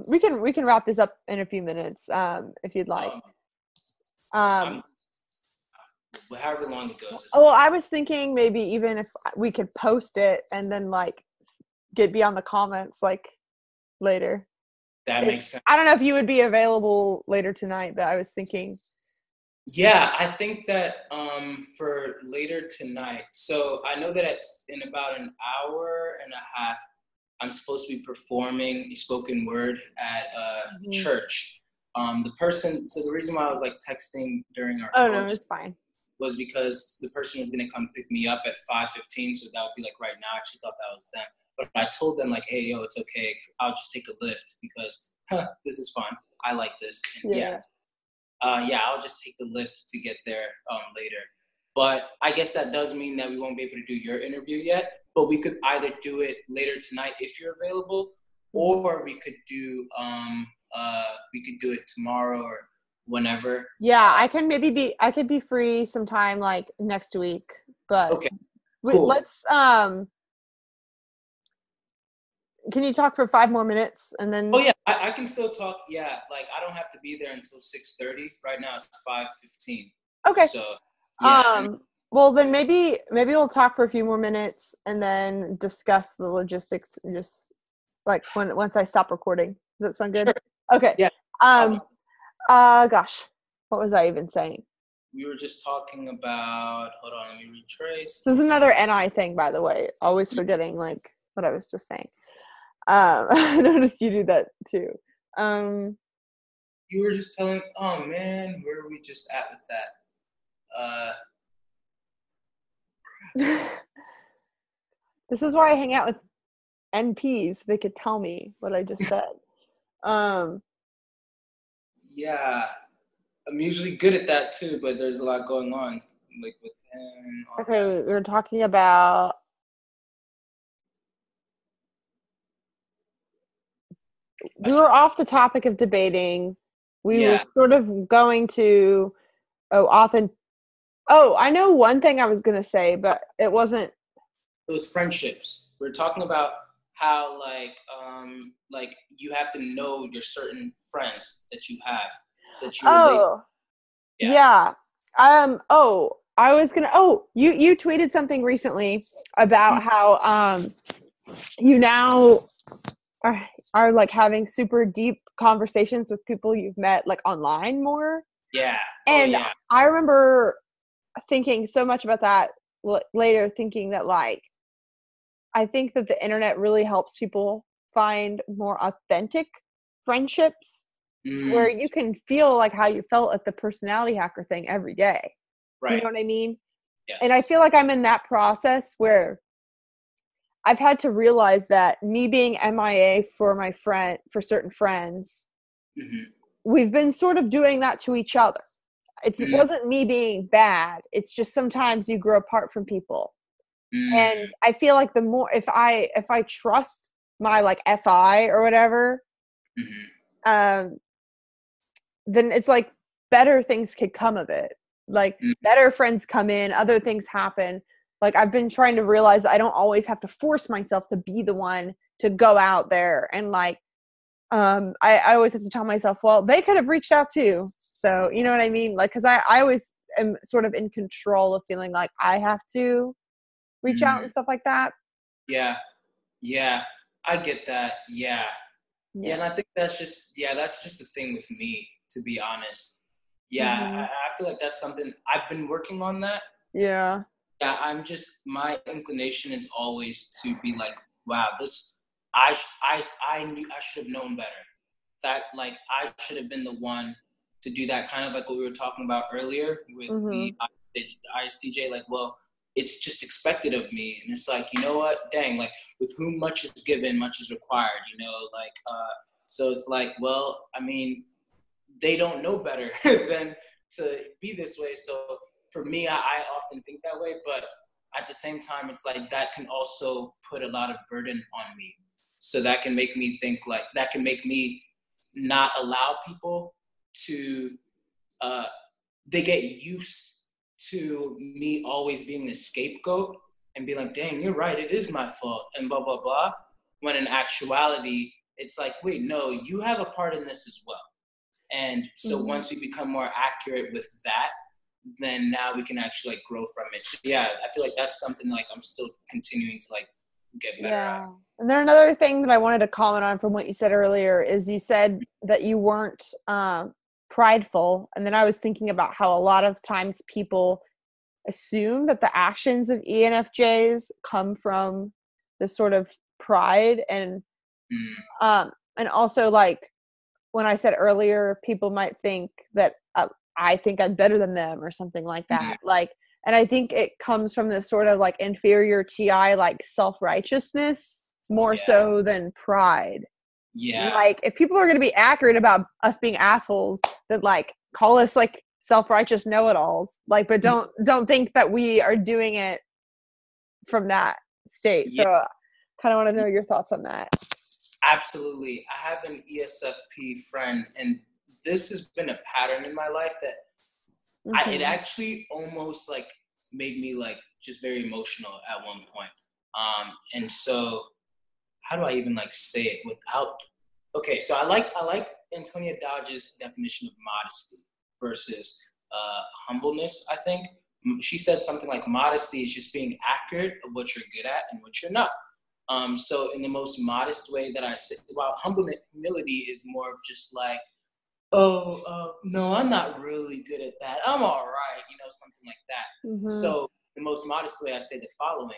We can wrap this up in a few minutes, if you'd like. However long it goes. Oh, I was thinking maybe even if we could post it and then like be on the comments like later. That makes sense. I don't know if you would be available later tonight, but I was thinking. Yeah, I think that for later tonight. So I know that it's in about an hour and a half, I'm supposed to be performing a spoken word at a church. The reason why I was like texting during our no, it's fine. Was because the person was gonna come pick me up at 5:15, so that would be like right now. I actually thought that was them, but I told them like, hey, yo, it's okay. I'll just take a lift because this is fun. I like this. And I'll just take the lift to get there later. But I guess that does mean that we won't be able to do your interview yet. But we could either do it later tonight if you're available, or we could do it tomorrow or whenever. Yeah, I could be free sometime like next week. But okay, cool. Let's can you talk for 5 more minutes and then? Oh yeah, I can still talk. Yeah, like I don't have to be there until 6:30. Right now it's 5:15. Okay. So yeah. Well then maybe we'll talk for a few more minutes and then discuss the logistics just like once I stop recording. Does that sound good? Sure. Okay. Yeah. Gosh, what was I even saying? We were just talking about. Hold on, let me retrace. This is another NI thing, by the way. Always forgetting like what I was just saying. I noticed you do that too. You were just telling. Oh man, where are we just at with that? This is why I hang out with NPs. They could tell me what I just said. Yeah, I'm usually good at that too, but there's a lot going on, like with him. Okay, we were talking about. We were off the topic of debating. We were sort of going to. I know one thing I was going to say, but it wasn't. It was friendships. We're talking about how like you have to know your certain friends that you have that you relate. Yeah. I was gonna. You tweeted something recently about how you now are like having super deep conversations with people you've met like online more. Yeah. And I remember thinking so much about that later, thinking that like I think that the internet really helps people find more authentic friendships where you can feel like how you felt at the personality hacker thing every day. Right. You know what I mean? Yes. And I feel like I'm in that process where I've had to realize that me being MIA for certain friends, we've been sort of doing that to each other. It wasn't me being bad. It's just sometimes you grow apart from people. And I feel like the more, if I trust my like FI or whatever, then it's like better things could come of it. Like better friends come in, other things happen. Like, I've been trying to realize I don't always have to force myself to be the one to go out there. And like, I always have to tell myself, well, they could have reached out too. So, you know what I mean? Like, cause I always am sort of in control of feeling like I have to reach out and stuff like that. Yeah. Yeah. I get that. Yeah. Yeah. And I think that's just the thing with me, to be honest. Yeah. I feel like that's something I've been working on that. Yeah. Yeah. My inclination is always to be like, wow, I knew I should have known better. That like I should have been the one to do that, kind of like what we were talking about earlier with the ISTJ. Like, well, it's just expected of me, and it's like, you know what, dang, like with whom much is given, much is required. Like so it's like, well, I mean, they don't know better than to be this way. So for me, I often think that way, but at the same time, it's like that can also put a lot of burden on me. So that can make me think like that can make me not allow people to they get used to me always being the scapegoat and be like, dang, you're right, it is my fault and blah blah blah, when in actuality it's like, wait, no, you have a part in this as well. And so once we become more accurate with that, then now we can actually like grow from it. So yeah, I feel like that's something like I'm still continuing to like get better at. And then another thing that I wanted to comment on from what you said earlier is you said that you weren't prideful. And then I was thinking about how a lot of times people assume that the actions of ENFJs come from this sort of pride. And also, like, when I said earlier, people might think that I think I'm better than them or something like that. Like, and I think it comes from this sort of like inferior TI, like self-righteousness more so than pride. Yeah. Like, if people are going to be accurate about us being assholes, then like call us like self-righteous know-it-alls. Like, but don't think that we are doing it from that state. So kind of want to know your thoughts on that. Absolutely. I have an ESFP friend, and this has been a pattern in my life that it actually almost like made me like just very emotional at one point. And so how do I even like say it without, okay, so I like Antonia Dodge's definition of modesty versus humbleness. I think she said something like modesty is just being accurate of what you're good at and what you're not. So in the most modest way that I say, while humility is more of just like, no, I'm not really good at that, I'm all right, something like that. So the most modest way I say the following.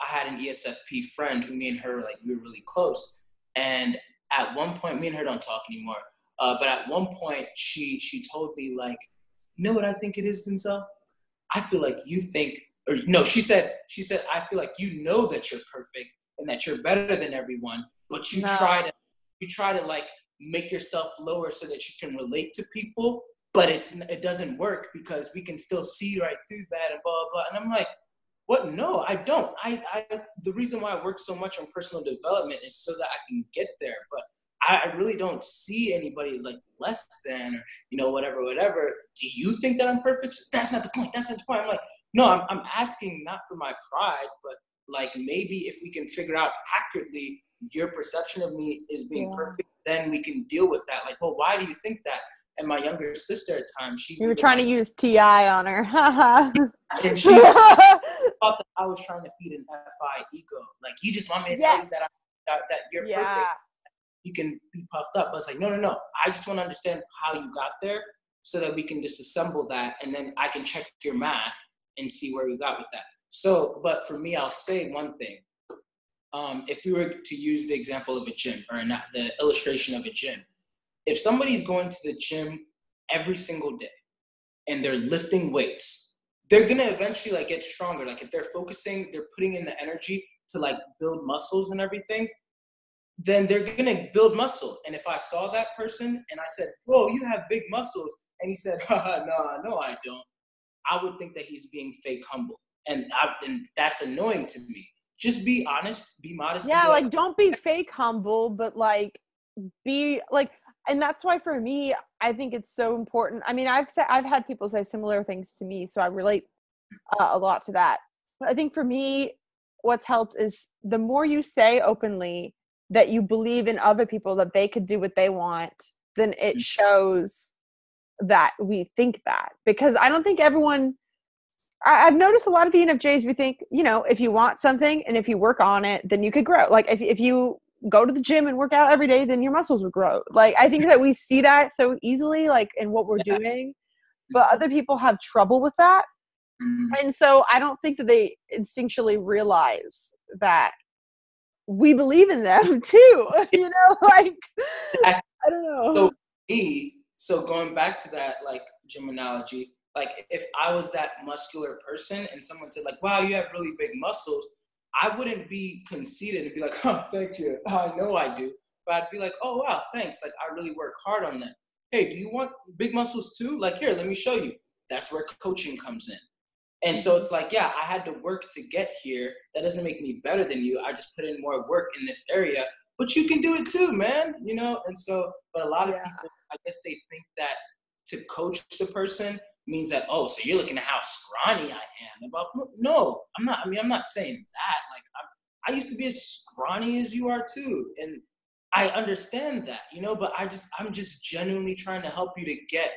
I had an ESFP friend who me and her, like, we were really close. And at one point, me and her don't talk anymore. But at one point, she told me, like, you know what I think it is, Denzel? I feel like you think, or no, she said, I feel like you know that you're perfect and that you're better than everyone, but you try to like make yourself lower so that you can relate to people, but it doesn't work because we can still see right through that and blah blah. And I'm like, what? No, I don't. The reason why I work so much on personal development is so that I can get there. But I really don't see anybody as like less than, or whatever. Do you think that I'm perfect? That's not the point. I'm like, no, I'm asking not for my pride, but like maybe if we can figure out accurately your perception of me is being perfect, then we can deal with that. Like, well, why do you think that? And my younger sister at times, she's... You were trying to use TI on her. And she just thought that I was trying to feed an FI ego. Like, you just want me to tell you that you're perfect. You can be puffed up. But it's like, no. I just want to understand how you got there so that we can disassemble that. And then I can check your math and see where we got with that. So, but for me, I'll say one thing. If we were to use the example of a gym, or not the illustration of a gym, if somebody's going to the gym every single day and they're lifting weights, they're gonna eventually like get stronger. Like if they're focusing, they're putting in the energy to like build muscles and everything, then they're gonna build muscle. And if I saw that person and I said, "Whoa, you have big muscles," and he said, "Haha, no, I don't," I would think that he's being fake humble, and that's annoying to me. Just be honest, be modest. Yeah, like don't be fake humble, but like be like, and that's why for me, I think it's so important. I mean, I've had people say similar things to me, so I relate a lot to that. I think for me, what's helped is the more you say openly that you believe in other people, that they could do what they want, then it shows that we think that. Because I don't think everyone, I've noticed a lot of ENFJs, we think, you know, if you want something and if you work on it, then you could grow. Like if you go to the gym and work out every day, then your muscles will grow. Like I think that we see that so easily, like in what we're doing, but other people have trouble with that. And so I don't think that they instinctually realize that we believe in them too. You know, like, I don't know. So going back to that, like, gym analogy, like if I was that muscular person and someone said like, wow, you have really big muscles, I wouldn't be conceited and be like, oh, thank you. I know I do. But I'd be like, oh, wow, thanks. Like, I really work hard on that. Hey, do you want big muscles too? Like, here, let me show you. That's where coaching comes in. And so it's like, yeah, I had to work to get here. That doesn't make me better than you. I just put in more work in this area. But you can do it too, man. You know? And so, but a lot of people, I guess they think that to coach the person means that, oh, so you're looking at how scrawny I am. About no, I'm not. I mean, I'm not saying that. Like, I used to be as scrawny as you are too, and I understand that, you know. But I'm just genuinely trying to help you to get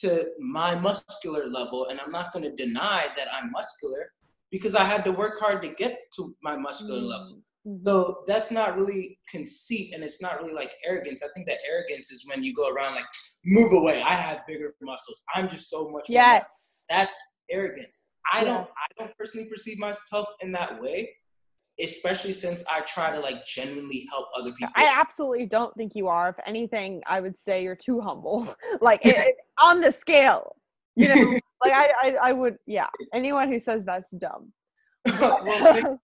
to my muscular level, and I'm not going to deny that I'm muscular because I had to work hard to get to my muscular level. So that's not really conceit, and it's not really like arrogance. I think that arrogance is when you go around like, move away, I have bigger muscles, I'm just so much more muscle. That's arrogance. I don't personally perceive myself in that way, especially since I try to like genuinely help other people. I absolutely don't think you are. If anything, I would say you're too humble. Like on the scale, you know, like I would, yeah. Anyone who says that's dumb. Well,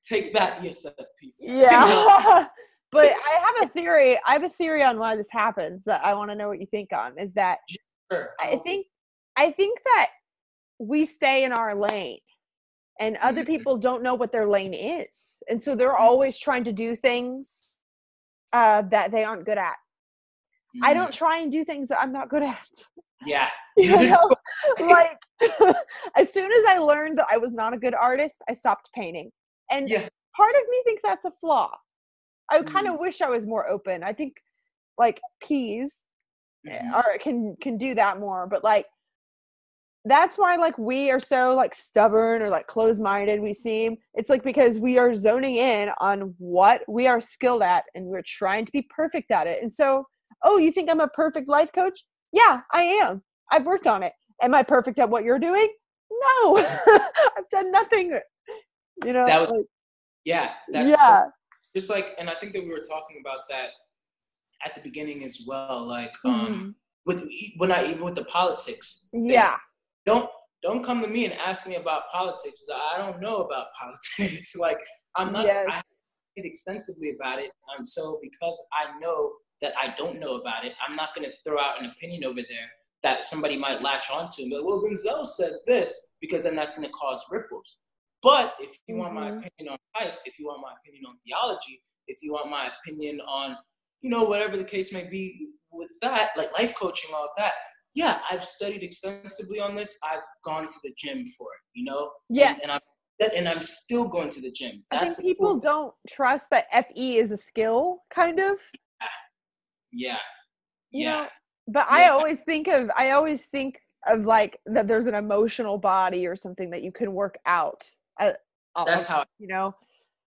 take that, ESFP. Yeah. But I have a theory. I have a theory on why this happens that I want to know what you think on. Is that sure. I think that we stay in our lane. And other people don't know what their lane is. And so they're always trying to do things that they aren't good at. I don't try and do things that I'm not good at. Yeah. You know? Like, as soon as I learned that I was not a good artist, I stopped painting. And part of me thinks that's a flaw. I kind of wish I was more open. I think, like, P's can do that more. But, like, that's why like we are so like stubborn or like closed-minded we seem. It's like because we are zoning in on what we are skilled at and we're trying to be perfect at it. And so, oh, you think I'm a perfect life coach? Yeah, I am. I've worked on it. Am I perfect at what you're doing? No. I've done nothing. You know, that was like, that's yeah. Just like, and I think that we were talking about that at the beginning as well, like with the politics thing. Yeah. Don't come to me and ask me about politics. I don't know about politics. Like, I'm not. Yes. I read extensively about it, and so because I know that I don't know about it, I'm not going to throw out an opinion over there that somebody might latch onto and be like, well, Denzel said this, because then that's going to cause ripples. But if you want my opinion on type, if you want my opinion on theology, if you want my opinion on, you know, whatever the case may be with that, like life coaching, all of that. Yeah, I've studied extensively on this. I've gone to the gym for it, you know? Yes. And I'm still going to the gym. I think people don't trust that FE is a skill, kind of. Yeah. You know, but I always think of like that there's an emotional body or something that you can work out. That's how, you know?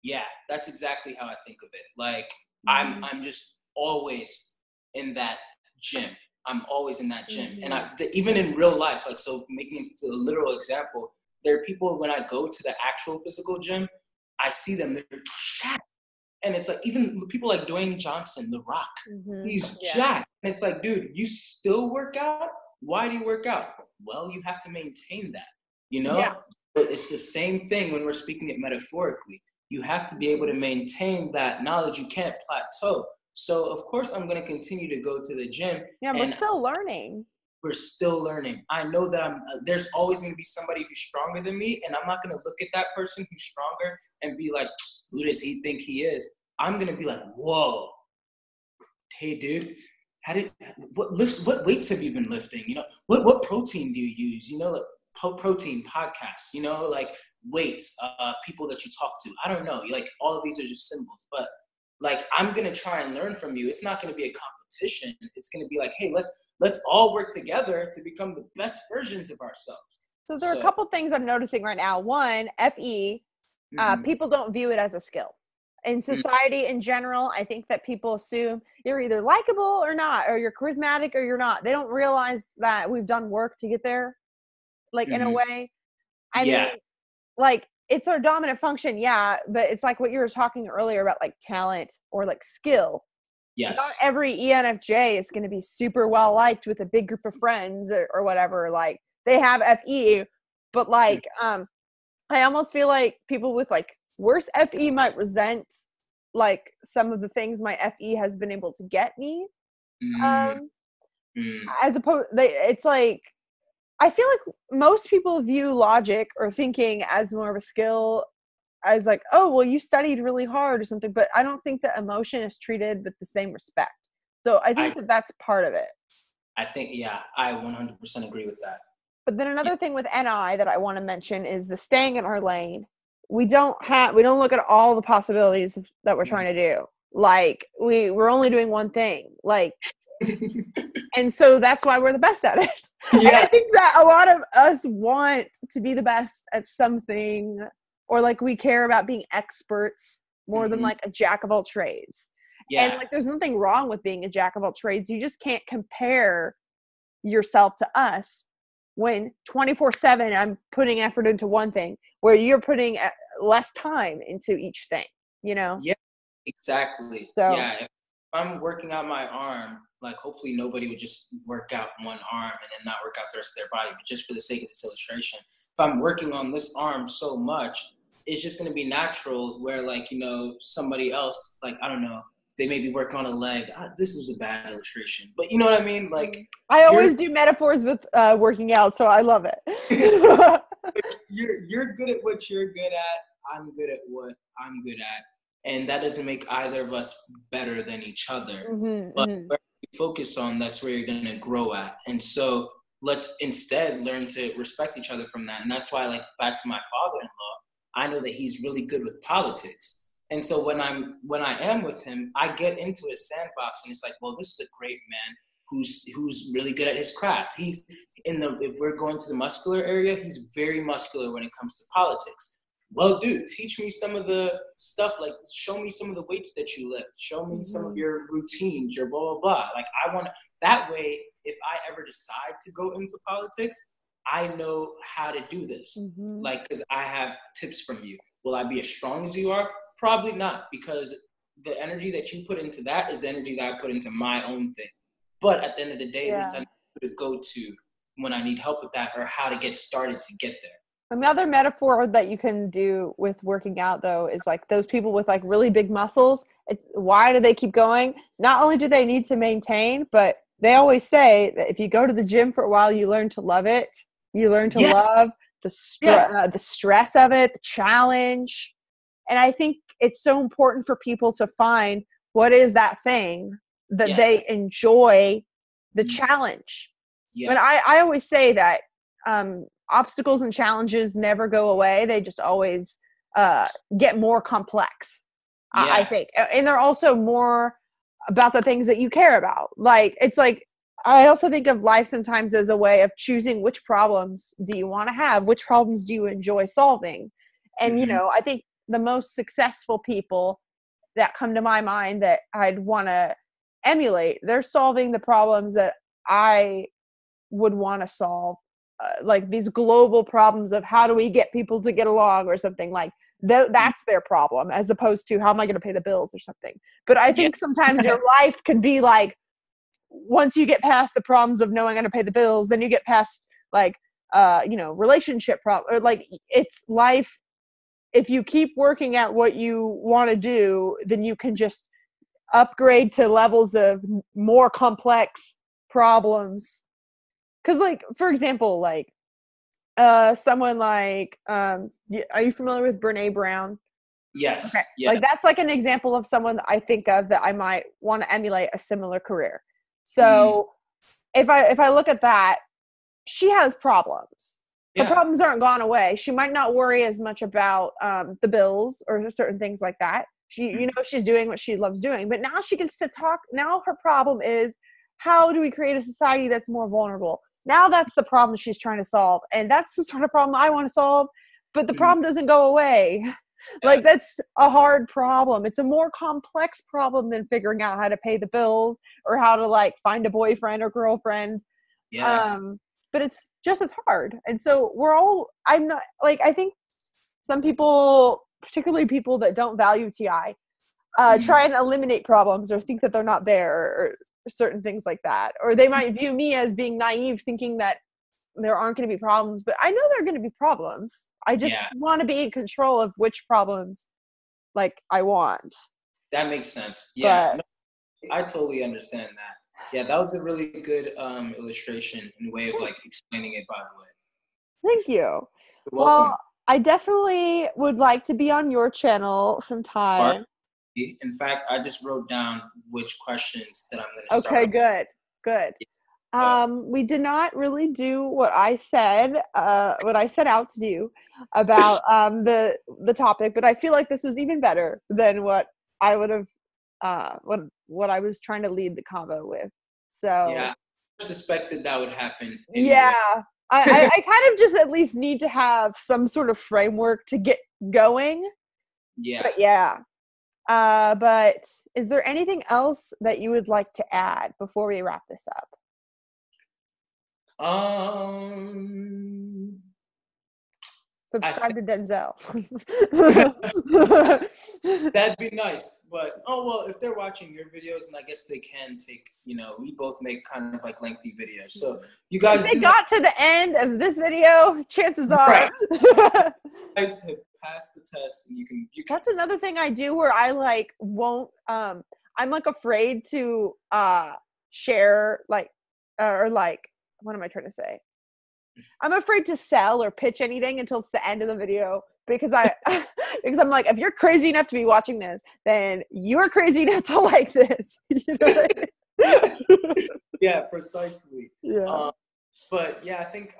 Yeah, that's exactly how I think of it. Like, I'm just always in that gym. I'm always in that gym. And even in real life, like, so making it to a literal example, there are people when I go to the actual physical gym, I see them, they're jacked. And it's like, even people like Dwayne Johnson, The Rock, he's jacked. And it's like, dude, you still work out? Why do you work out? Well, you have to maintain that, you know? Yeah. But it's the same thing when we're speaking it metaphorically. You have to be able to maintain that knowledge. You can't plateau. So, of course, I'm going to continue to go to the gym. Yeah, we're still learning. We're still learning. I know that there's always going to be somebody who's stronger than me, and I'm not going to look at that person who's stronger and be like, who does he think he is? I'm going to be like, whoa, hey, dude, what weights have you been lifting? You know, what protein do you use? You know, like, protein podcasts, you know, like weights, people that you talk to. I don't know. Like all of these are just symbols, but like I'm gonna try and learn from you. It's not gonna be a competition. It's gonna be like, hey, let's all work together to become the best versions of ourselves. So there are a couple things I'm noticing right now. One, FE, people don't view it as a skill. In society in general, I think that people assume you're either likable or not, or you're charismatic or you're not. They don't realize that we've done work to get there, like in a way. I mean, like it's our dominant function, yeah, but it's like what you were talking earlier about like talent or like skill. Yes. Not every ENFJ is going to be super well liked with a big group of friends or whatever. Like they have FE, but like I almost feel like people with like worse FE might resent like some of the things my FE has been able to get me. As opposed, it's like I feel like most people view logic or thinking as more of a skill, as like, oh, well, you studied really hard or something. But I don't think that emotion is treated with the same respect. So I think that's part of it. I think, yeah, I 100% agree with that. But then another thing with NI that I want to mention is the staying in our lane. We don't look at all the possibilities that we're trying to do. Like we're only doing one thing. Like, and so that's why we're the best at it. Yeah. And I think that a lot of us want to be the best at something, or like we care about being experts more than like a jack of all trades. Yeah. And like there's nothing wrong with being a jack of all trades. You just can't compare yourself to us when 24/7 I'm putting effort into one thing where you're putting less time into each thing, you know? Yeah, exactly. So yeah, if I'm working out my arm, like hopefully nobody would just work out one arm and then not work out the rest of their body, but just for the sake of this illustration, if I'm working on this arm so much, it's just going to be natural where like, you know, somebody else, like, I don't know, they maybe work on a leg. This was a bad illustration, but you know what I mean? Like I always do metaphors with working out, so I love it. You're good at what you're good at. I'm good at what I'm good at. And that doesn't make either of us better than each other. But where you focus on, that's where you're going to grow at. And so let's instead learn to respect each other from that. And that's why, like, back to my father-in-law, I know that he's really good with politics. And so when I am with him, I get into his sandbox and it's like, well, this is a great man who's really good at his craft. He's if we're going to the muscular area, he's very muscular when it comes to politics. Well, dude, teach me some of the stuff, like show me some of the weights that you lift, show me some of your routines, your blah, blah, blah. Like I want to, that way, if I ever decide to go into politics, I know how to do this. Like, because I have tips from you. Will I be as strong as you are? Probably not, because the energy that you put into that is the energy that I put into my own thing. But at the end of the day, at least I know who to go to when I need help with that, or how to get started to get there. Another metaphor that you can do with working out, though, is like those people with like really big muscles. Why do they keep going? Not only do they need to maintain, but they always say that if you go to the gym for a while, you learn to love it. You learn to love the stress of it, the challenge. And I think it's so important for people to find what is that thing that they enjoy the challenge. But I always say that obstacles and challenges never go away. They just always get more complex, I think. And they're also more about the things that you care about. Like, it's like, I also think of life sometimes as a way of choosing which problems do you want to have, which problems do you enjoy solving. And, you know, I think the most successful people that come to my mind that I'd want to emulate, they're solving the problems that I would want to solve, like these global problems of how do we get people to get along or something. Like that's their problem, as opposed to how am I going to pay the bills or something. But I think sometimes your life could be like, once you get past the problems of knowing how to pay the bills, then you get past like you know, relationship problem, or like it's life. If you keep working at what you want to do, then you can just upgrade to levels of more complex problems. Because, like, for example, like someone like, are you familiar with Brene Brown? Yes. Okay. Yeah. Like, that's like an example of someone that I think of that I might want to emulate a similar career. So if I look at that, she has problems. her Yeah. problems aren't gone away. She might not worry as much about the bills or certain things like that. She's doing what she loves doing, but now she gets to talk. Now her problem is, how do we create a society that's more vulnerable? Now that's the problem she's trying to solve. And that's the sort of problem I want to solve, but the problem doesn't go away. Like, that's a hard problem. It's a more complex problem than figuring out how to pay the bills or how to like find a boyfriend or girlfriend. Yeah. But it's just as hard. And so I'm not like, I think some people, particularly people that don't value TI, try and eliminate problems or think that they're not there or certain things like that. Or they might view me as being naive, thinking that there aren't going to be problems, but I know there are going to be problems. I just want to be in control of which problems like I want. That makes sense. Yeah. But, no, I totally understand that. Yeah, that was a really good illustration and way of like explaining it, by the way. thank you. You're welcome. Well, I definitely would like to be on your channel sometime. In fact, I just wrote down which questions that I'm going to start. Okay, good. We did not really do what I set out to do about the topic, but I feel like this was even better than what I would have what I was trying to lead the convo with. So yeah, I suspected that would happen. Anyway. Yeah. I kind of just at least need to have some sort of framework to get going. Yeah. But yeah. But is there anything else that you would like to add before we wrap this up? Subscribe to Denzel. That'd be nice. But if they're watching your videos, and I guess they can take, we both make kind of like lengthy videos. So you guys, if they got to the end of this video, chances are right. You guys have passed the test, and you can. That's another thing I do where I like won't. I'm like afraid to share like or like, what am I trying to say? I'm afraid to sell or pitch anything until it's the end of the video because because I'm like, if you're crazy enough to be watching this, then you're crazy enough to like this. You know what I mean? Yeah, precisely. Yeah. But yeah, I think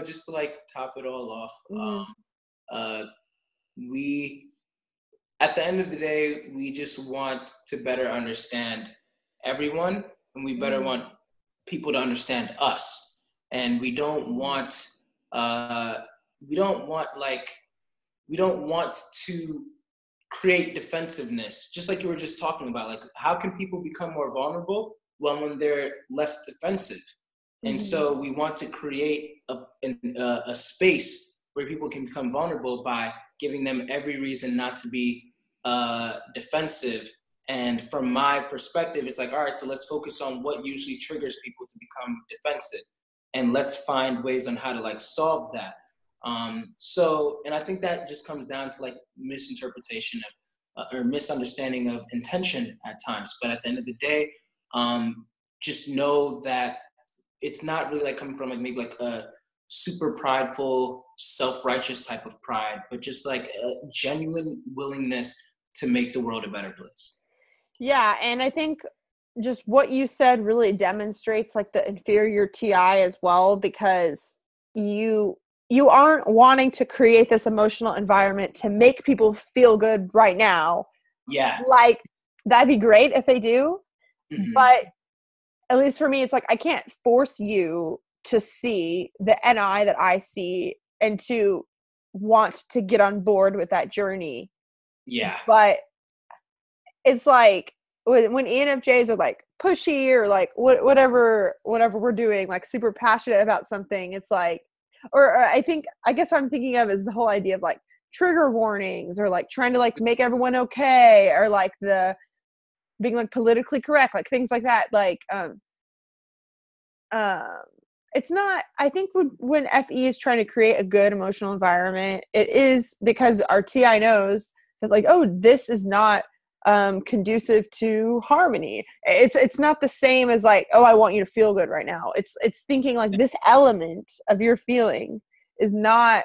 just to like top it all off, we at the end of the day, we just want to better understand everyone, and we better want people to understand us. And we don't want to create defensiveness, just like you were just talking about. Like, how can people become more vulnerable? Well, when they're less defensive. And so we want to create a space where people can become vulnerable by giving them every reason not to be defensive. And from my perspective, it's like, all right, so let's focus on what usually triggers people to become defensive. And let's find ways on how to like solve that. And I think that just comes down to like misinterpretation of or misunderstanding of intention at times. But at the end of the day, just know that it's not really like coming from like maybe like a super prideful, self-righteous type of pride, but just like a genuine willingness to make the world a better place. Yeah, and I think just what you said really demonstrates like the inferior TI as well, because you aren't wanting to create this emotional environment to make people feel good right now. Yeah. Like, that'd be great if they do. But at least for me, it's like, I can't force you to see the NI that I see and to want to get on board with that journey. Yeah. But it's like, when ENFJs are like pushy or like whatever we're doing, like super passionate about something, it's like, or I guess what I'm thinking of is the whole idea of like trigger warnings or like trying to like make everyone okay, or like the being like politically correct, like things like that. Like, it's not, I think when FE is trying to create a good emotional environment, it is because our TI knows that like, oh, this is not conducive to harmony. It's not the same as like, oh, I want you to feel good right now. It's thinking like this element of your feeling is not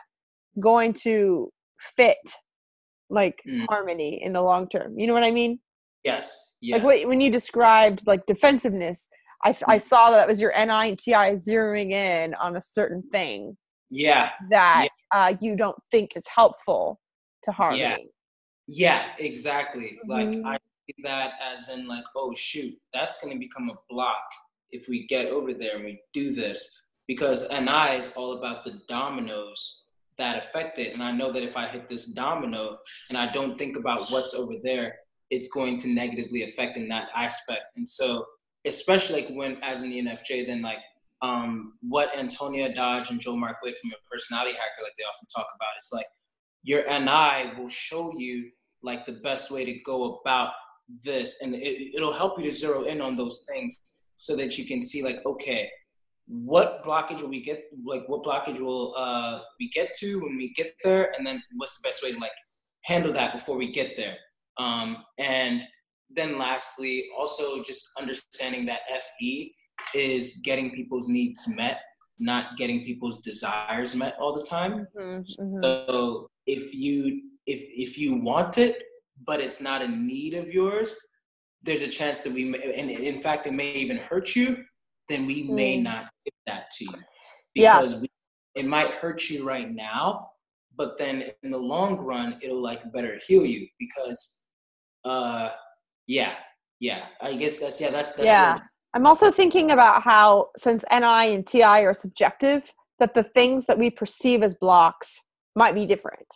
going to fit like harmony in the long term. You know what I mean? Yes. Like when you described like defensiveness, I saw that was your NI and TI zeroing in on a certain thing. Yeah. that Yeah. you don't think is helpful to Yeah. harmony. Yeah, exactly. Like Mm-hmm. I see that as in like, oh shoot, that's gonna become a block if we get over there and we do this. Because NI is all about the dominoes that affect it. And I know that if I hit this domino and I don't think about what's over there, it's going to negatively affect in that aspect. And so especially like when as an ENFJ, then like what Antonia Dodge and Joel Mark Witt from a personality hacker, like they often talk about, is like your NI will show you like the best way to go about this, and it'll help you to zero in on those things so that you can see like, okay, what blockage will we get, like what blockage will we get to when we get there, and then what's the best way to like handle that before we get there. And then lastly, also just understanding that FE is getting people's needs met, not getting people's desires met all the time. Mm-hmm. Mm-hmm. So if you want it, but it's not a need of yours, there's a chance that we may, and in fact, it may even hurt you. Then we may not give that to you Yeah. because it might hurt you right now, but then in the long run, it'll like better heal you because, yeah, yeah. I guess that's Yeah. what. I'm also thinking about how, since NI and TI are subjective, that the things that we perceive as blocks might be different.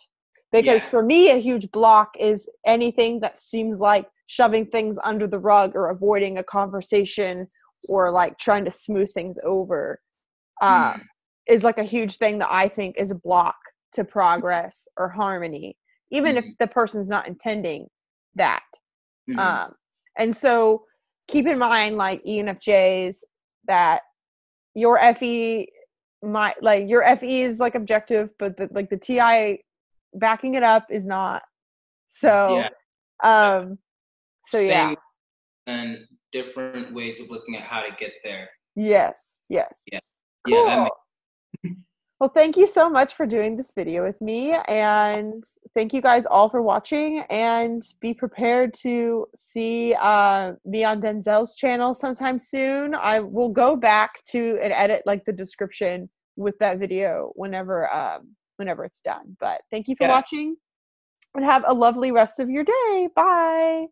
Because Yeah. for me, a huge block is anything that seems like shoving things under the rug or avoiding a conversation or like trying to smooth things over, is like a huge thing that I think is a block to progress or harmony, even if the person's not intending that. And so keep in mind, like ENFJs, that your FE might, like your FE is like objective, but the TI backing it up is not. So, Yeah. so yeah. Same and different ways of looking at how to get there. Yes. Yes. Yeah. Yeah. That Cool. makes. Well, thank you so much for doing this video with me, and thank you guys all for watching, and be prepared to see me on Denzel's channel sometime soon. I will go back to and edit like the description with that video whenever it's done. But thank you for Yeah. watching, and have a lovely rest of your day. Bye.